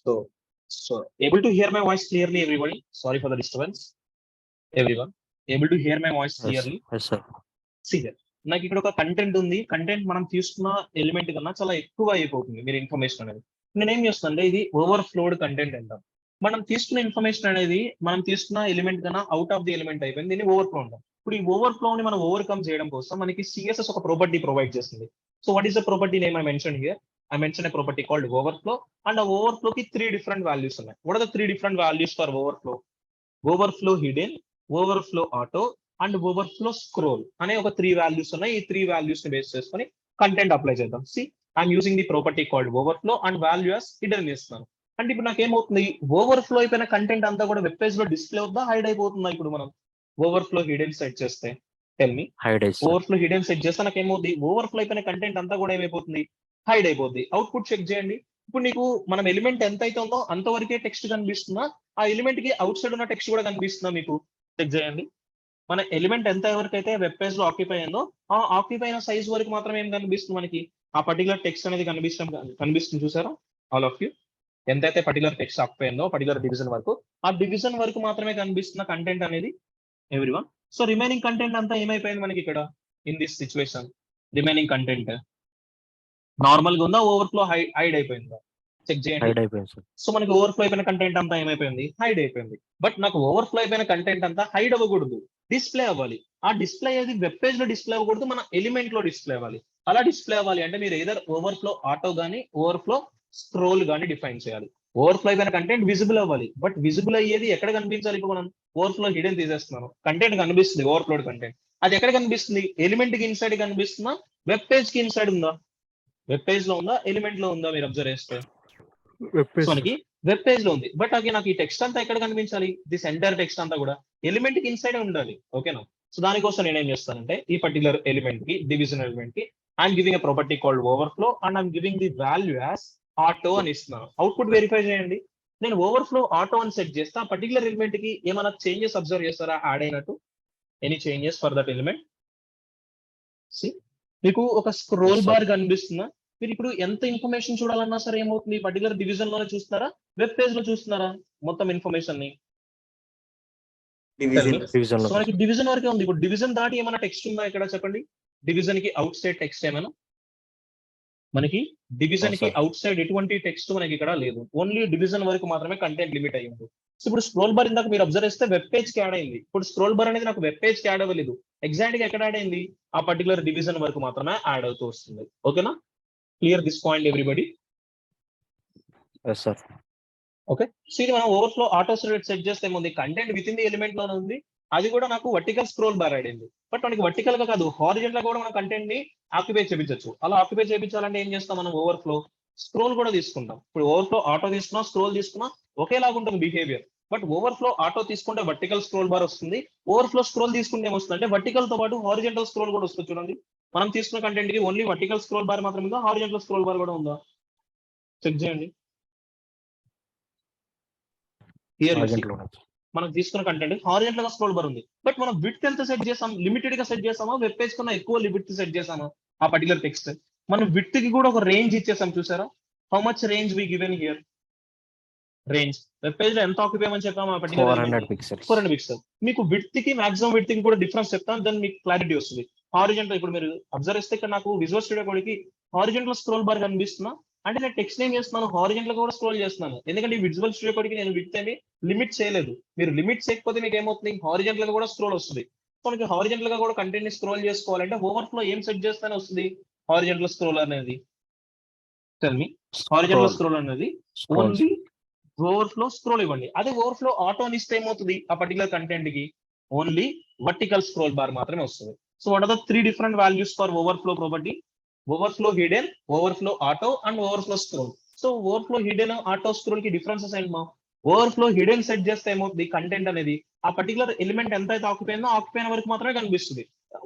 So able to hear my voice clearly, everybody? Sorry for the disturbance. Everyone, able to hear my voice Yes, clearly? yes, sir. See here. నాకు ఇక్కడ ఒక కంటెంట్ ఉంది. కంటెంట్ మనం తీసుకున్న ఎలిమెంట్ కన్నా చాలా ఎక్కువ అయిపోతుంది మీరు ఇన్ఫర్మేషన్ అనేది. నేనేం చేస్తాను అంటే ఇది ఓవర్ఫ్లోడ్ కంటెంట్ అంటాం. మనం తీసుకున్న ఇన్ఫర్మేషన్ అనేది మనం తీసుకున్న ఎలిమెంట్ కన్నా అవుట్ ఆఫ్ ది ఎలిమెంట్ అయిపోయింది. దీన్ని ఓవర్ఫ్లో అంటాం. ఇప్పుడు ఈ ఓవర్ఫ్లో ని మనం ఓవర్కమ్ చేయడం కోసం మనకి సిఎస్ఎస్ ఒక ప్రాపర్టీ ప్రొవైడ్ చేస్తుంది. So what is the property name I mention here? I mentioned a property called overflow, and a overflow ki 3 different values ఉన్నాయి. What are the 3 different values for overflow? Overflow hidden, overflow auto, and overflow scroll అనే ఒక 3 values ఉన్నాయి. ఈ 3 values ని base చేసుకొని content apply చేద్దాం. See, I'm using the property called overflow and value as hidden చేస్తున్నాను. అంటే ఇప్పుడు నాకు ఏమవుతుంది, ఓవర్ఫ్లో అయిపోయిన కంటెంట్ అంతా కూడా వెబ్ పేజ్ లో డిస్ప్లే అవుతుందా, హైడ్ అయిపోతుందా? ఇప్పుడు మనం ఓవర్ఫ్లో హిడెన్ సెట్ చేస్తే tell me. Hide is, sir. Overflow hidden set చేస్తే నాకు ఏమవుతుంది, ఓవర్ఫ్లో అయిపోయిన కంటెంట్ అంతా కూడా ఏమైపోతుంది, హైడ్ అయిపోద్ది. అవుట్పుట్ చెక్ చేయండి. ఇప్పుడు నీకు మనం ఎలిమెంట్ ఎంత అయితే ఉందో అంతవరకే టెక్స్ట్ కనిపిస్తుందా, ఆ ఎలిమెంట్ కి అవుట్ సైడ్ ఉన్న టెక్స్ట్ కూడా కనిపిస్తుందా మీకు? చెక్ చేయండి. మన ఎలిమెంట్ ఎంత వరకు అయితే వెబ్ పేజ్ లో ఆక్యుపై అయిందో ఆ ఆక్యుపై అయిన సైజ్ వరకు మాత్రమే ఏం కనిపిస్తుంది మనకి, ఆ పర్టికులర్ టెక్స్ట్ అనేది కనిపిస్తుంది చూసారా ఆల్ ఆఫ్ యూ? ఎంతైతే పర్టికులర్ టెక్స్ట్ ఆక్యుపై అయిందో పర్టికులర్ డివిజన్ వరకు, ఆ డివిజన్ వరకు మాత్రమే కనిపిస్తున్న కంటెంట్ అనేది ఎవ్రీవన్. సో రిమైనింగ్ కంటెంట్ అంతా ఏమైపోయింది మనకి ఇక్కడ in this situation? Remaining content normal గా ఉందా, ఓవర్ఫ్లో హైడ్ అయిపోయిందా? చెక్ చేయండి. Hide అయిపోయింది, sir. సో మనకి ఓవర్ఫ్లో అయిపోయిన కంటెంట్ అంతా ఏమైపోయింది, హైడ్ అయిపోయింది. బట్ నాకు ఓవర్ఫ్లో అయిపోయిన కంటెంట్ అంతా హైడ్ అవ్వకూడదు, డిస్ప్లే అవ్వాలి. ఆ డిస్ప్లే అనేది వెబ్ పేజ్ లో డిస్ప్లే అవ్వకూడదు, మన ఎలిమెంట్ లో డిస్ప్లే అవ్వాలి. అలా డిస్ప్లే అవ్వాలి అంటే మీరు ఏదర్ ఓవర్ఫ్లో ఆటో గానీ ఓవర్ఫ్లో స్క్రోల్ గానీ డిఫైన్ చేయాలి. ఓవర్ఫ్లో అయిపోయిన కంటెంట్ విజిబుల్ అవ్వాలి, బట్ విజిబుల్ అయ్యేది ఎక్కడ కనిపించాలి? ఇప్పుడు మనం ఓవర్ఫ్లో హిడెన్ తీసేస్తున్నాను, కంటెంట్ కనిపిస్తుంది ఓవర్ఫ్లోడ్ కంటెంట్. అది ఎక్కడ కనిపిస్తుంది? ఎలిమెంట్ కి ఇన్సైడ్ కనిపిస్తుందా, వెబ్ పేజ్ కి ఇన్సైడ్ ఉందా? వెబ్ పేజ్ లో ఉందా, ఎలిమెంట్ లో ఉందా? మీరు అబ్జర్వ్ చేస్తే Web page, సో sir. మనకి వెబ్ పేజ్ లో ఉంది. బట్ అది నాకు ఈ టెక్స్ట్ అంతా ఎక్కడ కనిపించాలి? దిస్ ఎంటైర్ టెక్స్ట్ అంతా కూడా ఎలిమెంట్ కి ఇన్సైడ్ ఉండాలి. ఓకేనా? సో దానికోసం నేను ఏం చేస్తానంటే ఈ పర్టికులర్ ఎలిమెంట్ కి, డివిజన్ ఎలిమెంట్ కి I'm giving a property called overflow and I'm giving the value as auto అని ఇస్తున్నాను. అవుట్పుట్ వెరిఫై చేయండి. నేను ఓవర్ఫ్లో ఆటో అని సెట్ చేస్తే ఆ పర్టికులర్ ఎలిమెంట్ కి ఏమైనా చేంజెస్ అబ్జర్వ్ చేస్తారా యాడ్ అయినట్టు? Any changes for that element? మీకు ఒక స్క్రోల్ Yes, sir. బార్ కనిపిస్తుందా? మీరు ఇప్పుడు ఎంత ఇన్ఫర్మేషన్ చూడాలన్నా సరే ఏమవుతుంది, పర్టికులర్ డివిజన్ లోనే చూస్తున్నారా, వెబ్ పేజ్ లో చూస్తున్నారా మొత్తం ఇన్ఫర్మేషన్ ని? Division సో లో, మనకి sir. డివిజన్ వరకే ఉంది. ఇప్పుడు డివిజన్ దాటి ఏమైనా టెక్స్ట్ ఉందా ఇక్కడ చెప్పండి? డివిజన్ కి అవుట్ సైడ్ టెక్స్ట్ ఏమైనా మనకి? డివిజన్ No, కి sir. అవుట్ సైడ్ ఎటువంటి టెక్స్ట్ మనకి ఇక్కడ లేదు. ఓన్లీ డివిజన్ వరకు మాత్రమే కంటెంట్ లిమిట్ అయ్యి ఉంది. సో ఇప్పుడు స్క్రోల్ బార్ ఇందాక మీరు అబ్జర్వ్ చేస్తే వెబ్ పేజ్ కి యాడ్ అయింది. ఇప్పుడు స్క్రోల్ బార్ అనేది నాకు వెబ్ పేజ్ కి యాడ్ అవ్వలేదు, ఎగ్జాక్ట్ గా ఎక్కడ యాడ్ అయింది? ఆ పర్టికులర్ డివిజన్ వరకు మాత్రమే యాడ్ అవుతూ వస్తుంది. ఓకేనా? Clear this point everybody? Yes, sir. Okay. So ఇది మనం ఓవర్ఫ్లో ఆటో సెట్ చేస్తే ఏముంది, content with in the element లోనే ఉంది. అది కూడా నాకు వర్టికల్ స్క్రోల్ బార్ అయింది. బట్ మనకి వర్టికల్ గా కాదు, హారిజంటల్ గా కూడా మన కంటెంట్ ని ఆక్యుపై చేయించవచ్చు. అలా ఆక్యుపై చేయించాలంటే ఏం చేస్తాం మనం? ఓవర్ఫ్లో స్క్రోల్ కూడా తీసుకుంటాం. ఇప్పుడు ఓవర్ఫ్లో ఆటో తీసుకున్నా, స్క్రోల్ తీసుకున్నా ఒకేలాగా ఉంటుంది బిహేవియర్. బట్ ఓవర్ఫ్లో ఆటో తీసుకుంటే వర్టికల్ స్క్రోల్ బార్ వస్తుంది, ఓవర్ఫ్లో స్క్రోల్ తీసుకుంటే ఏమొస్తుంది అంటే వర్టికల్ తో పాటు హారిజంటల్ స్క్రోల్ కూడా వస్తుంది. చూడండి, మనం తీసుకున్న కంటెంట్ కి ఓన్లీ వర్టికల్ స్క్రోల్ బార్ మాత్రమే ఉందా, హారిజంటల్ స్క్రోల్ బార్ కూడా ఉందా? చెక్ చేయండి. హియర్ యు సీ Argent లో ఉన్నది. మనం తీసుకున్న కంటెంట్ హారిజంటల్ గా స్క్రోల్ బార్ ఉంది. బట్ మనం విడ్త్ ఎంత సెట్ చేసాం? లిమిటెడ్ గా సెట్ చేసామా, వెబ్ పేజ్ కన్నా ఎక్కువ విడ్త్ సెట్ చేసామా? ఆ పర్టికులర్ టెక్స్ట్ మనం విడ్త్ కి కూడా ఒక రేంజ్ ఇచ్చేసాం చూసారా? How much range we given here? Range web page లో ఎంత ఆక్యుపై అని చెప్పాము? ఆ పర్టికులర్ 400 pixels. 400 పిక్సెల్. మీకు విడ్త్ కి మాక్సిమం విడ్త్ కి కూడా డిఫరెన్స్ చెప్తాను, దాన్ని మీకు క్లారిటీ వస్తుంది. హారిజంటల్ ఇప్పుడు మీరు అబ్జర్వ్ చేస్తే ఇక్కడ నాకు విజువల్ స్టూడియో కోడ్కి హారిజంటల్ స్క్రోల్ బార్ కనిపిస్తున్నా అంటే నేను టెక్స్ట్ ఏం చేస్తున్నాను, హారిజంటల్ కూడా స్క్రోల్ చేస్తున్నాను. ఎందుకంటే ఈ విజువల్ స్టూడియో కోడ్కి నేను విడ్త్ ఏమి లిమిట్ చేయలేదు. మీరు లిమిట్ చేయకపోతే మీకు ఏమవుతుంది, హారిజంటల్ గా కూడా స్క్రోల్ వస్తుంది. సో మనకి హారిజంటల్ గా కూడా కంటెంట్ ని స్క్రోల్ చేసుకోవాలంటే ఓవర్ఫ్లో ఏం సెట్ చేస్తేనే వస్తుంది హారిజంటల్ స్క్రోల్ అనేది? Tell me. హారిజంటల్ స్క్రోల్ అనేది Scroll. ఓన్లీ ఓవర్ఫ్లో స్క్రోల్ ఇవ్వండి. అదే ఓవర్ఫ్లో ఆటో అని ఇస్తే ఏమవుతుంది, ఆ పర్టికులర్ కంటెంట్ కి ఓన్లీ వర్టికల్ స్క్రోల్ బార్ మాత్రమే వస్తుంది. So what are the 3 different values for overflow property? Overflow hidden, overflow auto and overflow scroll. So overflow hidden, auto, scroll కి డిఫరెన్సెస్ ఏంటి? ఓవర్ఫ్లో హిడెన్ సెట్ చేస్తే ఏమవుతుంది, content అనేది ఆ particular element ఎంత అయితే ఆక్యుపై అయిందో ఆక్యుపై అయిన వరకు మాత్రమే కనిపిస్తుంది.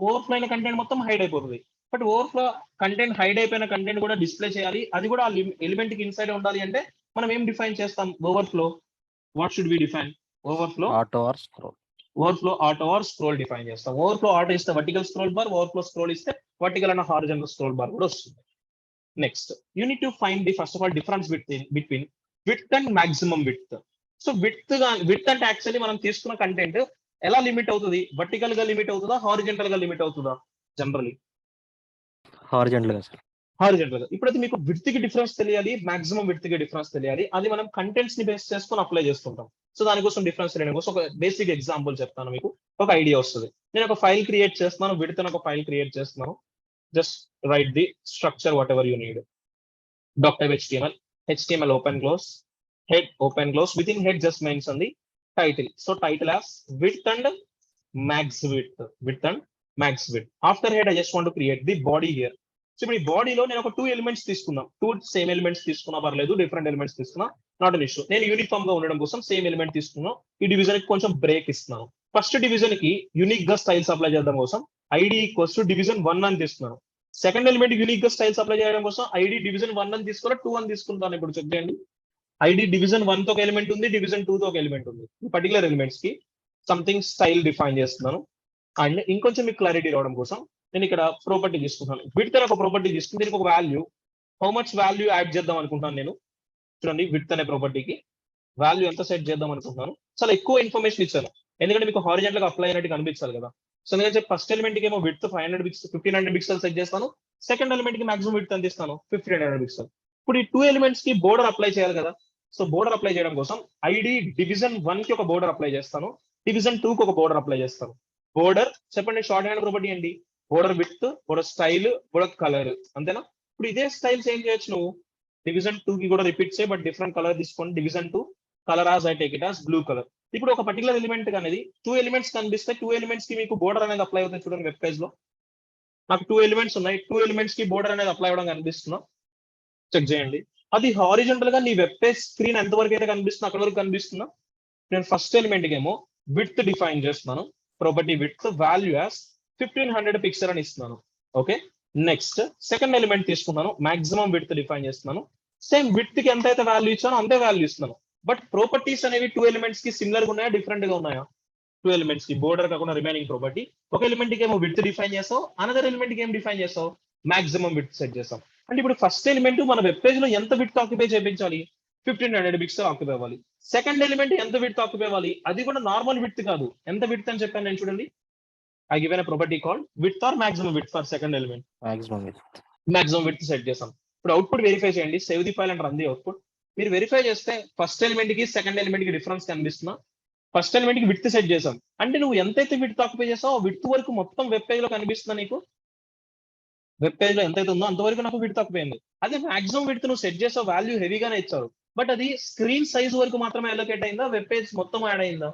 ఓవర్ఫ్లో అయిన కంటెంట్ మొత్తం హైడ్ అయిపోతుంది. బట్ ఓవర్ఫ్లో కంటెంట్ హైడ్ అయిపోయిన కంటెంట్ కూడా డిస్ప్లే చేయాలి, అది కూడా ఎలిమెంట్ కి ఇన్సైడ్ ఉండాలి అంటే మనం ఏం డిఫైన్ చేస్తాం? Overflow what should be define? Overflow Auto or scroll. Overflow auto or scroll define చేస్తాం. ఓవర్ఫ్లో ఆటో ఇస్తే vertical scroll bar, overflow scroll ఇస్తే వర్టికల్ అన్న హారిజంటల్ స్క్రోల్ బార్ కూడా వస్తుంది. Next you need to find the first of all difference between width and maximum width. So width అంటే actually మనం తీసుకున్న content ఎలా లిమిట్ అవుతుంది, వర్టికల్ గా లిమిట్ అవుతుందా, హారిజెంటల్ గా లిమిట్ అవుతుందా? జనరలీ హారిజెంటల్ గా సార్. హారిజెంటల్ గా. ఇప్పుడైతే మీకు విడ్త్ కి డిఫరెన్స్ తెలియాలి, మాక్సిమం విడ్త్ కి డిఫరెన్స్ తెలియాలి. అది మనం కంటెంట్స్ ని బేస్ చేసుకొని అప్లై చేసుకుంటాం. సో దానికోసం డిఫరెన్స్ తెలియడం కోసం ఒక బేసిక్ ఎగ్జాంపుల్ చెప్తాను, మీకు ఒక ఐడియా వస్తుంది. నేను ఒక ఫైల్ క్రియేట్ చేస్తున్నాను, విడ్త్ అని ఒక ఫైల్ క్రియేట్ చేస్తున్నాను. Just right the structure what ever you need. HTML open close, head open close. Within head just mention the title. So title as width and max width. After head I just want to create the body here. So ఇప్పుడు ఈ బాడీలో నేను ఒక 2 elements తీసుకున్నాం. 2 same elements తీసుకున్నా పర్లేదు, different elements తీసుకున్నా not an issue. నేను యూనిఫామ్ గా ఉండడం కోసం సేమ్ ఎలిమెంట్ తీసుకున్నాను. ఈ డివిజన్ కి కొంచెం బ్రేక్ ఇస్తున్నాను. ఫస్ట్ డివిజన్ కి యూనిక్ గా స్టైల్స్ అప్లై చేయడం కోసం ఐడి ఈక్వల్స్ టు డివిజన్ 1 అని తీసుకున్నాను. సెకండ్ ఎలిమెంట్ యూనిక్ గా స్టైల్స్ అప్లై చేయడం కోసం ఐడి డివిజన్ 1 అని తీసుకోవాలి, 2 అని తీసుకుంటాను. ఇప్పుడు చెక్ చేయండి. ఐడి డివిజన్ 1 తో ఒక ఎలిమెంట్ ఉంది, డివిజన్ 2 తో ఒక ఎలిమెంట్ ఉంది. ఈ పర్టికులర్ ఎలిమెంట్స్ కి సంథింగ్ స్టైల్ డిఫైన్ చేస్తున్నాను. అండ్ ఇంకొంచెం మీకు క్లారిటీ రావడం కోసం నేను ఇక్కడ ప్రాపర్టీ తీసుకుంటాను. విడ్త్ అనే ఒక ప్రాపర్టీ తీసుకుని దీనికి ఒక value, how much value add చేద్దాం అనుకుంటున్నాను నేను. చూడండి, విడ్త్ అనే ప్రాపర్టీకి వాల్యూ ఎంత సెట్ చేద్దాం అనుకుంటున్నాను. చాలా ఎక్కువ ఇన్ఫర్మేషన్ ఇచ్చాను, ఎందుకంటే మీకు హారిజెంటల్ గా అప్లై అయినట్టు కనిపించాలి కదా. సో ఎందుకంటే ఫస్ట్ ఎలిమెంట్ కి ఏమో విడ్త్ 1500 పిక్సెల్ సెట్ చేస్తాను. సెకండ్ ఎలిమెంట్ కి మాక్సిమం విడ్త్ ఎంత ఇస్తాను, 1500 పిక్సెల్. ఇప్పుడు ఈ 2 ఎలిమెంట్స్ కి బోర్డర్ అప్లై చేయాలి కదా. సో బోర్డర్ అప్లై చేయడం కోసం ఐడి డివిజన్ 1 కి ఒక బోర్డర్ అప్లై చేస్తాను, డివిజన్ 2 కి ఒక బోర్డర్ అప్లై చేస్తాను. బోర్డర్ చెప్పండి, షార్ట్ హ్యాండ్ ప్రాపర్టీ అండి. Border width, border style, border colour, అంతేనా? ఇప్పుడు ఇదే స్టైల్స్ ఏం చేయొచ్చు నువ్వు, డివిజన్ 2 కి కూడా రిపీట్ చేయి, బట్ డిఫరెంట్ కలర్ తీసుకోండి. Division 2 colour as I take it as blue colour. ఇప్పుడు ఒక పర్టికులర్ ఎలిమెంట్ అనేది 2 ఎలిమెంట్స్ కనిపిస్తే 2 ఎలిమెంట్స్ కి మీకు బోర్డర్ అనేది అప్లై అవుతుంది. చూడండి వెబ్ పేజ్ లో నాకు 2 ఎలిమెంట్స్ ఉన్నాయి, 2 ఎలిమెంట్స్ కి బోర్డర్ అనేది అప్లై అవ్వడం కనిపిస్తుందా? చెక్ చేయండి. అది హారిజెంటల్ గా నీ వెబ్ పేజ్ స్క్రీన్ ఎంత వరకు అయితే కనిపిస్తుందో అక్కడ వరకు కనిపిస్తుందా? నేను ఫస్ట్ ఎలిమెంట్ కి ఏమో విడ్త్ డిఫైన్ చేస్తున్నాను, property width value as 1500 pixel అని ఇస్తున్నాను. ఓకే, నెక్స్ట్ సెకండ్ ఎలిమెంట్ తీసుకున్నాను, మాక్సిమం విడ్త్ డిఫైన్ చేస్తున్నాను. సేమ్ విడ్త్ కి ఎంత అయితే వాల్యూ ఇచ్చానో అంతే వాల్యూ ఇస్తున్నాను. బట్ ప్రాపర్టీస్ అనేవి 2 ఎలిమెంట్స్ కి సిమిలర్ గా ఉన్నాయా, డిఫరెంట్ గా ఉన్నాయా? 2 ఎలిమెంట్స్ కి బోర్డర్ కాకుండా రిమైనింగ్ ప్రాపర్టీ, ఒక ఎలిమెంట్ కి ఏమో విడ్త్ డిఫైన్ చేసావు, అనదర్ ఎలిమెంట్ కి ఏం డిఫైన్ చేసావు, మాక్సిమం విడ్త్ సెట్ చేసాం. అంటే ఇప్పుడు ఫస్ట్ ఎలిమెంట్ మన వెబ్ పేజ్ లో ఎంత విడ్త్ ఆక్యుపై చేయించాలి, 1500 పిక్సెల్ ఆక్యుపై అవ్వాలి. సెకండ్ ఎలిమెంట్ ఎంత విడ్త్ ఆక్యుపై అవ్వాలి, అది కూడా నార్మల్ విడ్త్ కాదు, ఎంత విడ్త్ అని చెప్పాను నేను. చూడండి, I given a property called width or maximum width for second element. Maximum width set చేసాం. ఇప్పుడు అవుట్పుట్ వెరిఫై చేయండి, save the file and run the output. మీరు వెరిఫై చేస్తే ఫస్ట్ ఎలిమెంట్ కి సెకండ్ ఎలిమెంట్ కి డిఫరెన్స్ కనిపిస్తున్నా. ఫస్ట్ ఎలిమెంట్ కి width set చేసాం, అంటే నువ్వు ఎంతైతే విడ్త్ ఆక్యుపై చేసావు విడ్త్ వరకు మొత్తం వెబ్ పేజ్ లో కనిపిస్తుందా నీకు? వెబ్ పేజ్ లో ఎంతైతే ఉందో అంతవరకు నాకు విడ్త్ ఆక్యుపై అయింది. అదే మాక్సిమం విడ్త్ నువ్వు సెట్ చేసావు, వాల్యూ హెవీగానే ఇచ్చావు, బట్ అది స్క్రీన్ సైజ్ వరకు మాత్రమే అలొకేట్ అయిందా, వెబ్ పేజ్ మొత్తం యాడ్ అయిందా?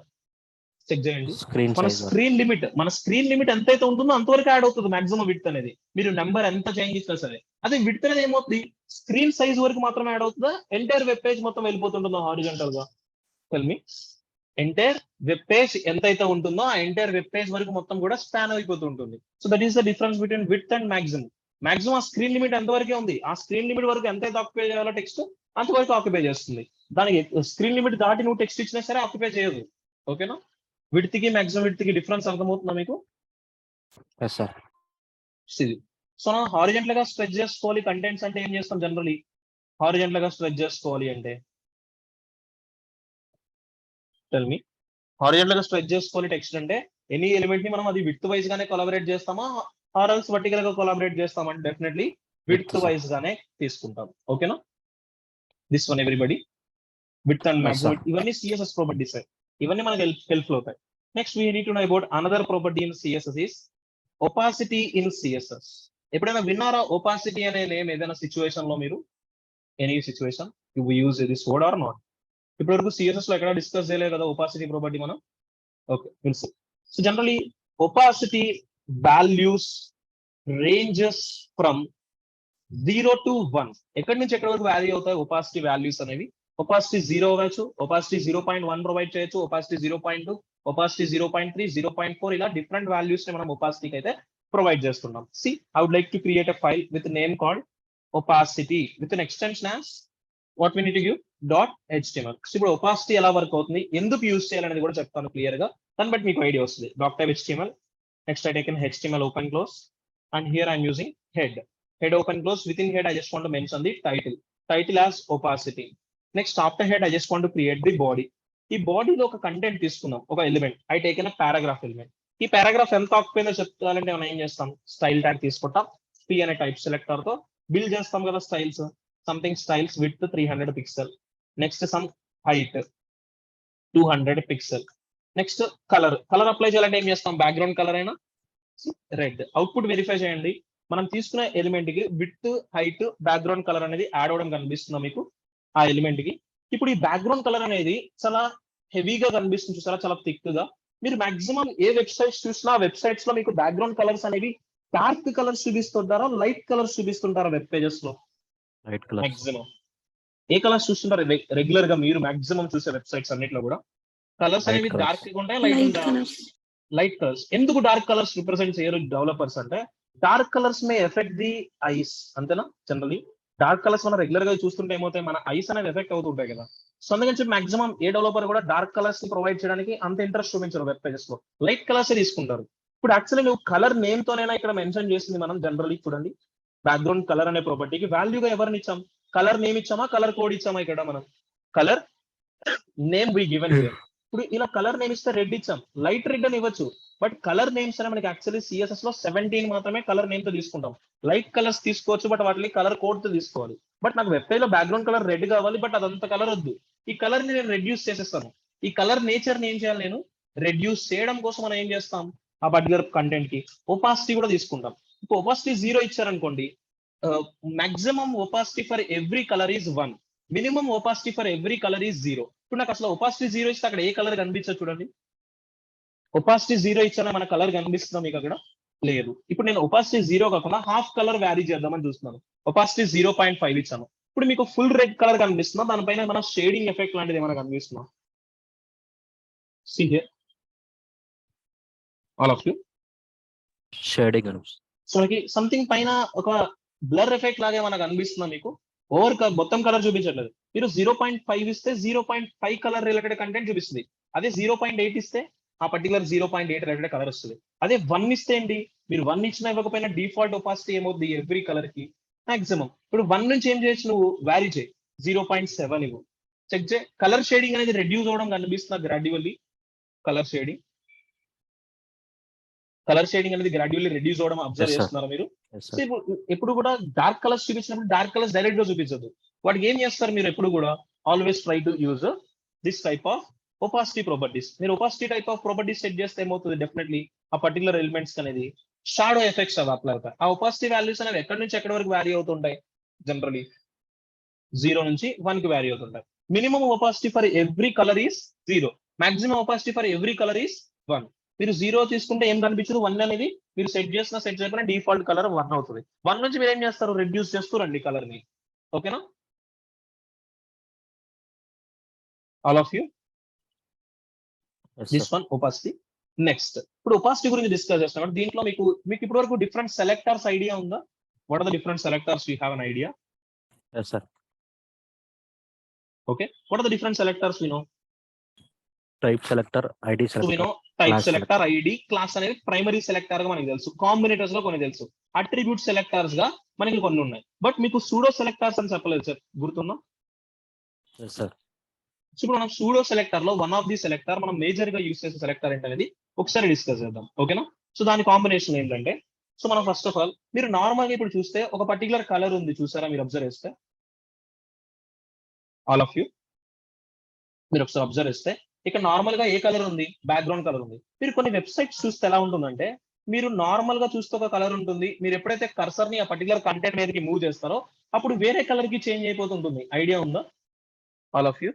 చెక్ చేయండి. మన స్క్రీన్ లిమిట్ ఎంతైతే ఉంటుందో అంతవరకు యాడ్ అవుతుంది మాక్సిమం విడ్త్ అనేది. మీరు నెంబర్ ఎంత చేంజ్ చేసినా సరే. అదే విడ్త్ అనేది ఏమవుతుంది, స్క్రీన్ సైజ్ వరకు మాత్రమే యాడ్ అవుతుందా, ఎంటైర్ వెబ్ పేజ్ మొత్తం వెళ్ళిపోతుంటుందో హారిజాంటల్ గా? Tell me. Entire web page ఎంతైతే ఉంటుందో ఆ ఎంటైర్ వెబ్ పేజ్ వరకు మొత్తం కూడా స్పాన్ అయిపోతూ ఉంటుంది. So that is the difference between width and maximum. Maximum ఆ స్క్రీన్ లిమిట్ ఎంతవరకే ఉంది, ఆ స్క్రీన్ లిమిట్ వరకు ఎంతైతే ఆక్యుపై చేయాలో టెక్స్ట్ అంతవరకు ఆక్యుపై చేస్తుంది. దానికి స్క్రీన్ లిమిట్ దాటి నువ్వు టెక్స్ట్ ఇచ్చినా సరే ఆక్యుపై చేయదు. ఓకేనా? విడ్త్ కి మాక్సిమం విడ్త్ కి డిఫరెన్స్ అర్థమవుతుందా మీకు? సో హారిజెంటల్ గా స్ట్రెచ్ చేసుకోవాలి కంటెంట్స్ అంటే ఏం చేస్తాం జనరలీ? హారిజెంటల్ గా స్ట్రెచ్ చేసుకోవాలి అంటే టెల్ మీ. హారిజెంటల్ గా స్ట్రెచ్ చేసుకోవాలి టెక్స్ట్ అంటే ఎనీ ఎలిమెంట్ ని మనం అది విడ్త్ వైజ్ గానే కొలాబరేట్ చేస్తామా, ఆర్ఎల్స్ వర్టికల్ గా కొలాబరేట్ చేస్తామంటే డెఫినెట్లీ విడ్త్ వైజ్ గానే తీసుకుంటాం. ఓకేనా? This one everybody. Width and maximum ఇవన్నీ సిఎస్ఎస్ ప్రాపర్టీస్, ఇవన్నీ మనకి హెల్ప్ఫుల్ అవుతాయి. Next we need to know about another property in CSS is opacity in CSS. ఎప్పుడైనా విన్నారా ఒపాసిటీ అనే నేమ్ ఏదైనా సిచ్యువేషన్ లో మీరు? Any situation you use this word or not? ఇప్పటివరకు సిఎస్ఎస్ లో ఎక్కడ డిస్కస్ చేయలేదు కదా ఒపాసిటీ ప్రాపర్టీ మనం. Okay, will see. So generally opacity values ranges from 0 to 1. ఎక్కడి నుంచి ఎక్కడి వరకు వాల్యూ అవుతాయి ఒపాసిటీ వాల్యూస్ అనేవి? ఒపాసిటీ 0 అవ్వచ్చు, ఒపాసిటీ 0.1 ప్రొవైడ్ చేయొచ్చు, ఒపాసిటీ 0.2, ఒపాసిటీ 0.3, 0.4, ఇలా డిఫరెంట్ వాల్యూస్ ని మనం ఒపాసిటీకి అయితే ప్రొవైడ్ చేస్తున్నాం. See, I would like to create a file with name called opacity with an extension as what we need to give .html. So ఇప్పుడు opacity ఎలా work అవుతుంది, ఎందుకు యూజ్ చేయాలనేది కూడా చెప్తాను క్లియర్ గా, దాన్ని బట్టి మీకు ఐడియా వస్తుంది. .html. Next I taken HTML open close and here I'm using head open close. Within head I just want to mention the title as opacity. Next after head I just want to create the body. ఈ బాడీలో ఒక content తీసుకున్నాం, ఒక element. I taken a paragraph element. ఈ paragraph ఎంత ఆక్యుపోయిందో చెప్తానంటే మనం ఏం చేస్తాం, స్టైల్ ట్యాగ్ తీసుకుంటాం. పి అనే టైప్ సెలెక్టర్ తో బిల్డ్ చేస్తాం కదా styles. Something styles with 300 pixel. Next some height 200 pixel. Next colour apply చేయాలంటే ఏం చేస్తాం, బ్యాక్గ్రౌండ్ కలర్ అయినా రెడ్. అవుట్పుట్ వెరిఫై చేయండి. మనం తీసుకున్న ఎలిమెంట్ కి విత్ హైట్ బ్యాక్గ్రౌండ్ కలర్ అనేది యాడ్ అవడం కనిపిస్తుందా మీకు ఆ ఎలిమెంట్ కి. ఇప్పుడు ఈ బ్యాక్గ్రౌండ్ కలర్ అనేది చాలా హెవీగా కనిపిస్తుంది చూసారా, చాలా థిక్ గా. మీరు మాక్సిమం ఏ వెబ్సైట్స్ చూసినా వెబ్సైట్స్ లో మీకు బ్యాక్గ్రౌండ్ కలర్స్ అనేవి డార్క్ కలర్స్ చూపిస్తుంటారా, లైట్ కలర్స్ చూపిస్తుంటారా వెబ్ పేజెస్ లో? Light colour. మాక్సిమం ఏ కలర్స్ చూస్తుంటారు రెగ్యులర్ గా మీరు మాక్సిమం చూసే వెబ్సైట్స్ అన్నిట్లో కూడా? కలర్స్ Light అనేవి colours. డార్క్ గా ఉంటాయి, లైట్ లైట్ ఉంటాయి. కలర్స్. Light colours. ఎందుకు డార్క్ కలర్స్ రిప్రజెంట్ చేయరు డెవలపర్స్ అంటే, dark colours may effect the eyes, అంతేనా? జనరలీ డార్క్ కలర్స్ మనం రెగ్యులర్ గా చూస్తుంటే ఏమవుతాయి, మన ఐస్ అనేది ఎఫెక్ట్ అవుతుంటాయి కదా. సో అందుకని చెప్పి మాక్సిమం ఏ డెవలపర్ కూడా డార్క్ కలర్స్ ని ప్రొవైడ్ చేయడానికి అంత ఇంట్రెస్ట్ చూపించారు వెబ్ పేజెస్ లో. లైట్ కలర్స్ తీసుకుంటారు. ఇప్పుడు యాక్చువల్లీ నువ్వు కలర్ నేమ్ తోనైనా ఇక్కడ మెన్షన్ చేసింది మనం జనరలీ చూడండి. బ్యాక్గ్రౌండ్ కలర్ అనే ప్రాపర్టీకి వాల్యూగా ఎవరిని ఇచ్చాం, కలర్ నేమ్ ఇచ్చామా, కలర్ కోడ్ ఇచ్చామా? ఇక్కడ మనం colour name we given here. ఇప్పుడు ఇలా కలర్ నేమ్ ఇస్తే రెడ్ ఇచ్చాం, లైట్ రెడ్ అని ఇవ్వచ్చు. బట్ కలర్ నేమ్స్ అనే మనకి యాక్చువల్లీ సిఎస్ఎస్ లో 17 మాత్రమే కలర్ నేమ్ తో తీసుకుంటాం. లైట్ కలర్స్ తీసుకోవచ్చు, బట్ వాటిని కలర్ కోడ్ తో తీసుకోవాలి. బట్ నాకు వెబ్ పేజ్ లో బ్యాక్గ్రౌండ్ కలర్ రెడ్ కావాలి, బట్ అదంత కలర్ వద్దు. ఈ కలర్ ని నేను రెడ్యూస్ చేసేస్తాను. ఈ కలర్ నేచర్ ని ఏం చేయాలి, నేను రెడ్యూస్ చేయడం కోసం మనం ఏం చేస్తాం, ఆ పర్టికులర్ కంటెంట్ కి ఒపాసిటీ కూడా తీసుకుంటాం. ఇప్పుడు ఒపాసిటీ 0 ఇచ్చారనుకోండి, maximum opacity for every colour is 1, minimum opacity for every colour is 0. ఇప్పుడు నాకు అసలు ఒపాసిటీ 0 ఇస్తే అక్కడ ఏ కలర్ కనిపించదు చూడండి. ఒపాసిటీ 0 ఇచ్చానా మన కలర్ కనిపిస్తుందా మీకు అక్కడ? లేదు. ఇప్పుడు నేను ఒపాసిటీ 0 కాకుండా హాఫ్ కలర్ వ్యారీ చేద్దామని చూస్తున్నాను. ఒపాసిటీ 0.5 ఇచ్చాను. ఇప్పుడు మీకు ఫుల్ రెడ్ కలర్ కనిపిస్తుందా, దానిపైన మన షేడింగ్ ఎఫెక్ట్ లాంటిది ఏమైనా కనిపిస్తుందా? See here, all of you. Shading అని. సో మనకి సంథింగ్ పైన ఒక బ్లర్ ఎఫెక్ట్ లాగే మనకు అనిపిస్తుందా మీకు? మొత్తం కలర్ చూపించట్లేదు. మీరు 0.5 ఇస్తే 0.5 కలర్ రిలేటెడ్ కంటెంట్ చూపిస్తుంది. అదే 0.8 ఇస్తే ఆ పర్టికులర్ 0.8 రిలేటెడ్ కలర్ వస్తుంది. అదే 1 ఇస్తే ఏంటి, మీరు 1 ఇచ్చినా ఇవ్వకపోయినా డిఫాల్ట్ ఒపాసిటీ ఏమవుతుంది ఎవ్రీ కలర్ కి మాక్సిమం. ఇప్పుడు 1 నుంచి ఏం చేయొచ్చు, నువ్వు వ్యారీ చేయి, 0.7 ఇవ్వు. చెక్ చేయి, కలర్ షేడింగ్ అనేది రెడ్యూస్ అవడం కనిపిస్తుంది గ్రాడ్యువల్లీ. కలర్ షేడింగ్ అనేది గ్రాడ్యువల్లీ రెడ్యూస్ అవడం అబ్జర్వ్ Yes, sir. చేస్తున్నారా మీరు? Yes, so sir. ఎప్పుడు కూడా డార్క్ కలర్స్ చూపించినప్పుడు డార్క్ కలర్స్ డైరెక్ట్ గా చూపించదు. వాటికి ఏం చేస్తారు మీరు ఎప్పుడు కూడా, always try to use this type of opacity properties. మీరు opacity type of properties set చేస్తే ఏమవుతుంది, డెఫినెట్లీ ఆ పర్టికులర్ ఎలిమెంట్స్ అనేది షాడో ఎఫెక్ట్స్ అవి అప్లై అవుతాయి. ఆ ఒపాసిటీ వాల్యూస్ అనేవి ఎక్కడి నుంచి ఎక్కడి వరకు వ్యారీ అవుతుంటాయి, జనరలీ 0 నుంచి 1 కి వ్యారీ అవుతుంటాయి. Minimum opacity for every colour is 0, maximum opacity for every colour is 1. మీరు 0 తీసుకుంటే ఏం కనిపించదు, 1 అనేది మీరు సెట్ చేయకపోయినా డిఫాల్ట్ కలర్ 1 అవుతుంది. 1 నుంచి మీరు ఏం చేస్తారు, రెడ్యూస్ చేస్తూ రండి కలర్ ని. ఓకేనా all of you? Yes, this sir. One opacity. Next ఇప్పుడు ఒపాసిటీ గురించి డిస్కస్ చేస్తున్నాం. దీంట్లో మీకు ఇప్పుడు వరకు డిఫరెంట్ సెలెక్టర్స్ ఐడియా ఉందా? What are the different selectors you have an idea? Yes, sir. Okay, what are the different selectors we know? Type selector, ID so we selector, no type class selector, ID, class అనేది primary selector గా మనకి తెలుసు. కాంబినేటర్స్ లో కొన్ని తెలుసు. Attribute selectors గా మనకి కొన్ని ఉన్నాయి. బట్ మీకు సూడో సెలెక్టర్స్ అని చెప్పలేదు సార్, గుర్తుందా? Yes, sir. సో ఇప్పుడు మనం సూడో సెలెక్టర్ లో వన్ ఆఫ్ ది సెలెక్టర్ మనం మేజర్ గా యూస్ చేసే సెలెక్టర్ ఏంటనేది ఒకసారి డిస్కస్ చేద్దాం. ఓకేనా? సో దాని కాంబినేషన్ ఏంటంటే, సో మనం ఫస్ట్ ఆఫ్ ఆల్ మీరు నార్మల్ గా ఇప్పుడు చూస్తే ఒక పర్టికులర్ కలర్ ఉంది చూసారా, మీరు అబ్జర్వ్ చేస్తే, ఆల్ ఆఫ్ యూ మీరు ఒకసారి అబ్జర్వ్ చేస్తే ఇక్కడ నార్మల్ గా ఏ కలర్ ఉంది, బ్యాక్గ్రౌండ్ కలర్ ఉంది. మీరు కొన్ని వెబ్సైట్స్ చూస్తే ఎలా ఉంటుందంటే, మీరు నార్మల్ గా చూస్తే ఒక కలర్ ఉంటుంది, మీరు ఎప్పుడైతే కర్సర్ ని ఆ పర్టికులర్ కంటెంట్ మీదకి మూవ్ చేస్తారో అప్పుడు వేరే కలర్ కి చేంజ్ అయిపోతుంటుంది. ఐడియా ఉందా all of you?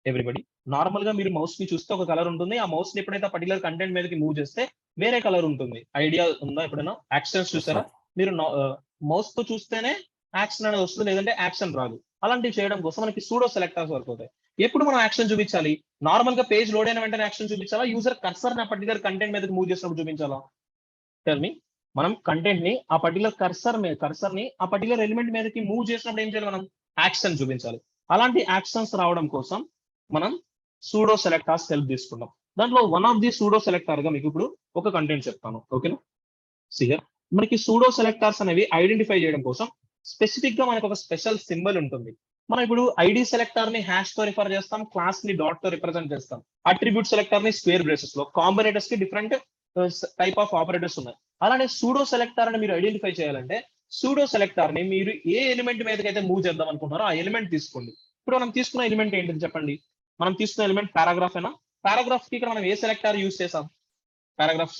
Everybody, normal గా మీరు మౌస్ ని చూస్తే ఒక కలర్ ఉంటుంది, ఆ మౌస్ ని ఎప్పుడైతే పర్టికులర్ కంటెంట్ మీదకి మూవ్ చేస్తే వేరే కలర్ ఉంటుంది. ఐడియా ఉందా? ఎప్పుడైనా యాక్షన్స్ Yes, చూసారా? sir. మీరు మౌస్ తో చూస్తేనే యాక్షన్ అనేది వస్తుంది, లేదంటే యాక్షన్ రాదు. అలాంటివి చేయడం కోసం మనకి సూడో సెలెక్టర్స్ వర్క్ అవుతాయి. ఎప్పుడు మనం యాక్షన్ చూపించాలి, నార్మల్ గా పేజ్ లోడ్ అయిన వెంటనే యాక్షన్ చూపించాలా, యూజర్ కర్సర్ ని పర్టికులర్ కంటెంట్ మీదకి మూవ్ చేసినప్పుడు చూపించాలా? Tell me. మనం కంటెంట్ ని ఆ పర్టికులర్ కర్సర్ ని ఆ పర్టికులర్ ఎలిమెంట్ మీదకి మూవ్ చేసినప్పుడు ఏం చేయాలి, మనం యాక్షన్ చూపించాలి. అలాంటి యాక్షన్స్ రావడం కోసం మనం సూడో సెలెక్టర్స్ హెల్ప్ తీసుకుంటాం. దాంట్లో one of the pseudo selector గా మీకు ఇప్పుడు ఒక కంటెంట్ చెప్తాను. ఓకేనా? సియర్ మనకి సూడో సెలెక్టర్స్ అనేవి ఐడెంటిఫై చేయడం కోసం స్పెసిఫిక్ గా మనకు ఒక స్పెషల్ సింబల్ ఉంటుంది. మనం ఇప్పుడు ఐడి సెలెక్టర్ ని హ్యాష్ తో రిఫర్ చేస్తాం, క్లాస్ ని డాట్ తో రిప్రజెంట్ చేస్తాం, అట్రిబ్యూట్ సెలెక్టర్ ని స్క్వేర్ బ్రేసెస్ లో, కాంబినేటర్స్ కి డిఫరెంట్ టైప్ ఆఫ్ ఆపరేటర్స్ ఉన్నాయి. అలానే సూడో సెలెక్టర్ అని మీరు ఐడెంటిఫై చేయాలంటే సూడో సెలెక్టర్ ని మీరు ఏ ఎలిమెంట్ మీదకైతే మూవ్ చేద్దాం అనుకుంటున్నారో ఆ ఎలిమెంట్ తీసుకోండి. ఇప్పుడు మనం తీసుకున్న ఎలిమెంట్ ఏంటిది చెప్పండి? మనం తీసుకున్న ఎలిమెంట్ పారాగ్రాఫ్ ఏనా? పారాగ్రాఫ్ కి ఇక్కడ మనం ఏ సెలెక్టర్ యూజ్ చేసాం? పారాగ్రాఫ్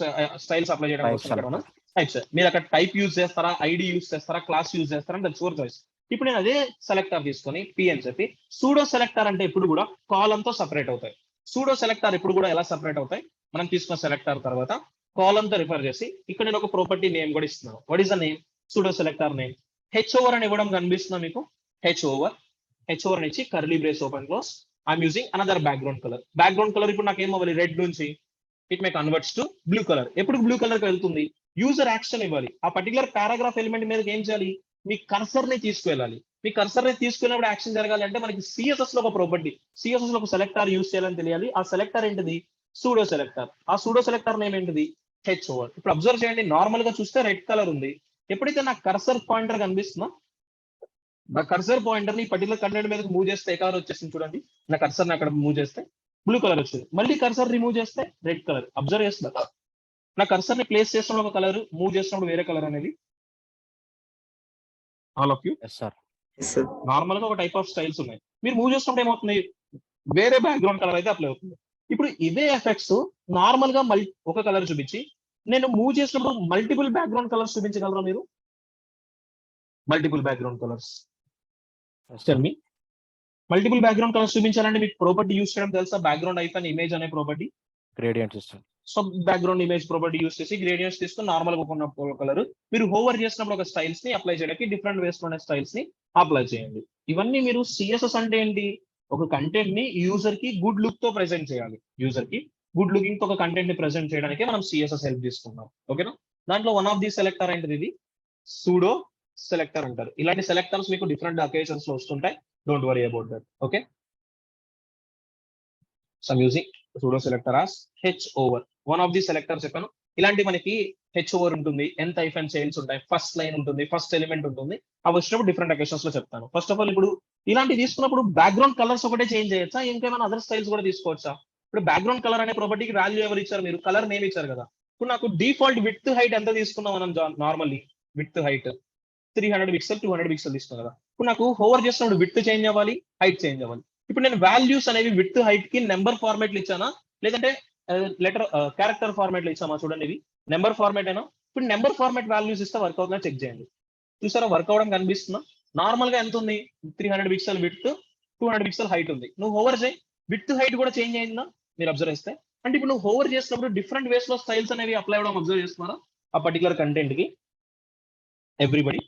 స్టైల్స్ అప్లై చేయడం కోసం ఇక్కడ మనం టైప్స్. మీరు అక్కడ టైప్ యూజ్ చేస్తారా, ఐడి యూజ్ చేస్తారా, క్లాస్ యూజ్ చేస్తారా అంటే యువర్ చాయిస్. ఇప్పుడు నేను అదే సెలెక్టర్ తీసుకొని పి అని చెప్పి, సూడో సెలెక్టర్ అంటే ఇప్పుడు కూడా కాలమ్ తో సపరేట్ అవుతాయి. సూడో సెలెక్టర్ ఇప్పుడు కూడా ఎలా సపరేట్ అవుతాయి? మనం తీసుకున్న సెలెక్టర్ తర్వాత కాలమ్ తో రిఫర్ చేసి ఇక్కడ నేను ఒక ప్రాపర్టీ నేమ్ కూడా ఇస్తున్నాను. What is the name? Pseudo selector name. H over అని ఇవ్వడం కనిపిస్తుందా మీకు? హెచ్ ఓవర్ అని ఇచ్చి curly brace open close, I'm using another background colour. Background colour ఇప్పుడు నాకు ఏం అవ్వాలి? రెడ్ నుంచి it may converts to blue colour. ఎప్పుడు బ్లూ కలర్ కి వెళ్తుంది? యూజర్ యాక్షన్ ఇవ్వాలి. ఆ పర్టికులర్ పారాగ్రాఫ్ ఎలిమెంట్ మీద ఏం చేయాలి? మీ కర్సర్ ని తీసుకువెళ్ళాలి. మీ కర్సర్ ని తీసుకున్నప్పుడు యాక్షన్ జరగాలి అంటే మనకి సిఎస్ఎస్ లో ఒక ప్రాపర్టీ, సిఎస్ఎస్ లో ఒక సెలెక్టర్ యూజ్ చేయాలని తెలియాలి. ఆ సెలెక్టర్ ఏంటిది? Pseudo selector. ఆ సూడో సెలెక్టర్ నేమ్ ఏంటిది? H over. ఇప్పుడు అబ్జర్వ్ చేయండి, నార్మల్ గా చూస్తే రెడ్ కలర్ ఉంది. ఎప్పుడైతే నాకు కర్సర్ పాయింటర్ కనిపిస్తుందో, నా కర్సర్ పాయింటర్ ని పర్టికులర్ కంటెంట్ మీద మూవ్ చేస్తే ఏ కలర్ వచ్చేసింది చూడండి. నా కర్సర్ ని అక్కడ మూవ్ చేస్తే బ్లూ కలర్ వచ్చింది. మళ్ళీ కర్సర్ రిమూవ్ చేస్తే రెడ్ కలర్. అబ్జర్వ్ చేస్తున్నా, నా కర్సర్ ని ప్లేస్ చేస్తున్నప్పుడు ఒక కలర్, మూవ్ చేస్తున్నప్పుడు వేరే కలర్ అనేది. All of you yes sir. Normal గా ఒక టైప్ ఆఫ్ స్టైల్స్ ఉన్నాయి. మీరు మూవ్ చేస్తున్నప్పుడు ఏమవుతుంది? వేరే బ్యాక్గ్రౌండ్ కలర్ అయితే అప్లై అవుతుంది. ఇప్పుడు ఇదే ఎఫెక్ట్స్ నార్మల్ గా ఒక కలర్ చూపించి నేను మూవ్ చేసినప్పుడు మల్టిపుల్ బ్యాక్గ్రౌండ్ కలర్స్ చూపించగలరా మీరు? మల్టిపుల్ బ్యాక్గ్రౌండ్ కలర్స్ మీ మల్టిపుల్ బ్యాక్గ్రౌండ్ కలర్స్ చూపించాలంటే మీకు ప్రాపర్టీ యూస్ చేయడం తెలుసా? బ్యాక్గ్రౌండ్ ఐకాన్ ఇమేజ్ అనే property. Gradient system. So background image property use చేసి గ్రేడియంట్స్ తీసుకుని నార్మల్ గా ఉన్న కలర్ మీరు హోవర్ చేసినప్పుడు ఒక స్టైల్స్ ని అప్లై చేయడానికి డిఫరెంట్ వేస్ లోనే స్టైల్స్ ని అప్లై చేయండి. ఇవన్నీ మీరు సిఎస్ఎస్ అంటే ఏంటి? ఒక కంటెంట్ ని యూజర్ కి గుడ్ లుక్ తో ప్రెజెంట్ చేయాలి. యూజర్ కి గుడ్ లుకింగ్ తో ఒక కంటెంట్ ని ప్రెజెంట్ చేయడానికి మనం సిఎస్ఎస్ హెల్ప్ తీసుకుంటాం. ఓకేనా? దాంట్లో వన్ ఆఫ్ ది సెలెక్టర్ ఏంటిది? ఇది సూడో సెలెక్టర్ అంటారు. ఇలాంటి సెలెక్టర్స్ మీకు డిఫరెంట్ అకేషన్స్ లో వస్తుంటాయి. Don't worry about that. Okay, so music pseudo selector as H over. One of the selector చెప్పాను. ఇలాంటి మనకి హెచ్ ఓవర్ ఉంటుంది, ఎంత ఇఫ్ అండ్ చైల్డ్స్ ఉంటాయి, ఫస్ట్ లైన్ ఉంటుంది, ఫస్ట్ ఎలిమెంట్ ఉంటుంది. అవి వచ్చినప్పుడు డిఫరెంట్ అకేషన్స్ లో చెప్తాను. ఫస్ట్ ఆఫ్ ఆల్ ఇప్పుడు ఇలాంటి తీసుకున్నప్పుడు బ్యాక్గ్రౌండ్ కలర్స్ ఒకటే చేంజ్ చేయొచ్చా, ఇంకేమైనా అదర్ స్టైల్స్ కూడా తీసుకోవచ్చా? ఇప్పుడు బ్యాక్గ్రౌండ్ కలర్ అనే ప్రాపర్టీకి వాల్యూ ఎవరు ఇచ్చారు? మీరు కలర్ నేమ్ ఇచ్చారు కదా. ఇప్పుడు నాకు డిఫాల్ట్ విడ్త్ హైట్ ఎంత తీసుకున్నాం మనం? Normally width height 300 pixel 200 pixel తీసుకున్నాం కదా. ఇప్పుడు నాకు హోవర్ చేసినప్పుడు విడ్త్ చేంజ్ అవ్వాలి, హైట్ చేంజ్ అవ్వాలి. ఇప్పుడు నేను వాల్యూస్ అనేవి విడ్త్ హైట్ కి నెంబర్ ఫార్మాట్ ఇచ్చానా, లేదంటే లెటర్ క్యారెక్టర్ ఫార్మాట్ లో ఇచ్చామా? చూడండి, ఇవి నెంబర్ ఫార్మాట్ అయినా. ఇప్పుడు నెంబర్ ఫార్మాట్ వాల్యూస్ ఇస్తే వర్క్ అవుతుందా చెక్ చేయండి. చూసారా వర్క్ అవడం కనిపిస్తుందా? నార్మల్ గా ఎంత ఉంది? 300 పిక్సెల్ విడ్త్, 200 పిక్సెల్ హైట్ ఉంది. నువ్వు హోవర్ చేయి, విడ్త్ హైట్ కూడా చేంజ్ అయిందా మీరు అబ్జర్వ్ చేస్తే? అంటే ఇప్పుడు నువ్వు హోవర్ చేసినప్పుడు డిఫరెంట్ వేస్ లో స్టైల్స్ అనేవి అప్లై అవ్వడం అబ్జర్వ్ చేస్తున్నారా ఆ పర్టికులర్ కంటెంట్ కి? Everybody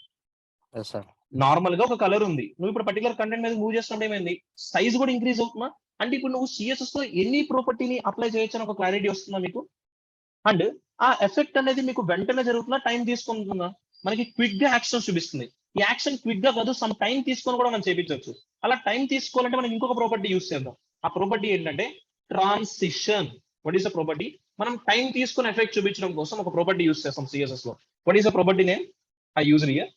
yes sir. నార్మల్ గా ఒక కలర్ ఉంది, నువ్వు ఇప్పుడు పర్టికులర్ కంటెంట్ మీద మూవ్ చేస్తున్నప్పుడు ఏమైంది? సైజ్ కూడా ఇంక్రీజ్ అవుతుందా? అంటే ఇప్పుడు నువ్వు సిఎస్ఎస్ లో ఎన్ని ప్రాపర్టీని అప్లై చేయొచ్చు అని ఒక క్లారిటీ వస్తుందా మీకు? అండ్ ఆ ఎఫెక్ట్ అనేది మీకు వెంటనే జరుగుతుందా, టైం తీసుకుంటుందా? మనకి క్విక్ గా యాక్షన్ చూపిస్తుంది. ఈ యాక్షన్ క్విక్ గా కాదు, సమ్ టైం తీసుకొని కూడా మనం చేయించవచ్చు. అలా టైం తీసుకోవాలంటే మనం ఇంకొక ప్రాపర్టీ యూస్ చేద్దాం. ఆ ప్రాపర్టీ ఏంటంటే transition. What is the property? మనం టైం తీసుకుని ఎఫెక్ట్ చూపించడం కోసం ఒక ప్రాపర్టీ యూస్ చేస్తాం సిఎస్ఎస్ లో. What is the property name? I use here.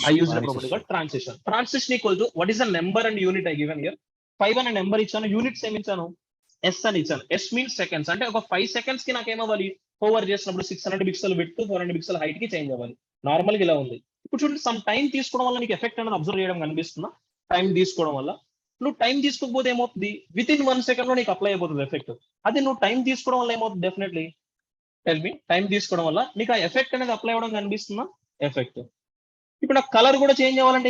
I use the property called transition. Transition equal to what is the number and unit I given here? 5 అనే number ఇచ్చాను, units ఏమి ఇచ్చాను? Yes అని ఇచ్చాను. Yes means seconds. అంటే ఒక 5 seconds కి నాకు ఏమవ్వాలి? హోవర్ చేసినప్పుడు 600 పిక్సెల్ విడ్త్, 400 పిక్సెల్ హైట్ కి చేంజ్ అవ్వాలి. నార్మల్ గా ఇలా ఉంది. ఇప్పుడు చూడండి, సమ్ టైం తీసుకోవడం వల్ల నీకు ఎఫెక్ట్ అనేది అబ్జర్వ్ చేయడం కనిపిస్తుందా? టైం తీసుకోవడం వల్ల. నువ్వు టైం తీసుకోకపోతే ఏమవుతుంది? విత్ ఇన్ 1 సెకండ్ లో నీకు అప్లై అయిపోతుంది ఎఫెక్ట్. అదే నువ్వు టైం తీసుకోవడం వల్ల ఏమవుతుంది? Definitely tell me. టైం తీసుకోవడం వల్ల నీకు ఆ ఎఫెక్ట్ అనేది అప్లై అవ్వడం కనిపిస్తుందా? ఎఫెక్ట్. ఇప్పుడు నాకు కలర్ కూడా చేంజ్ అవ్వాలంటే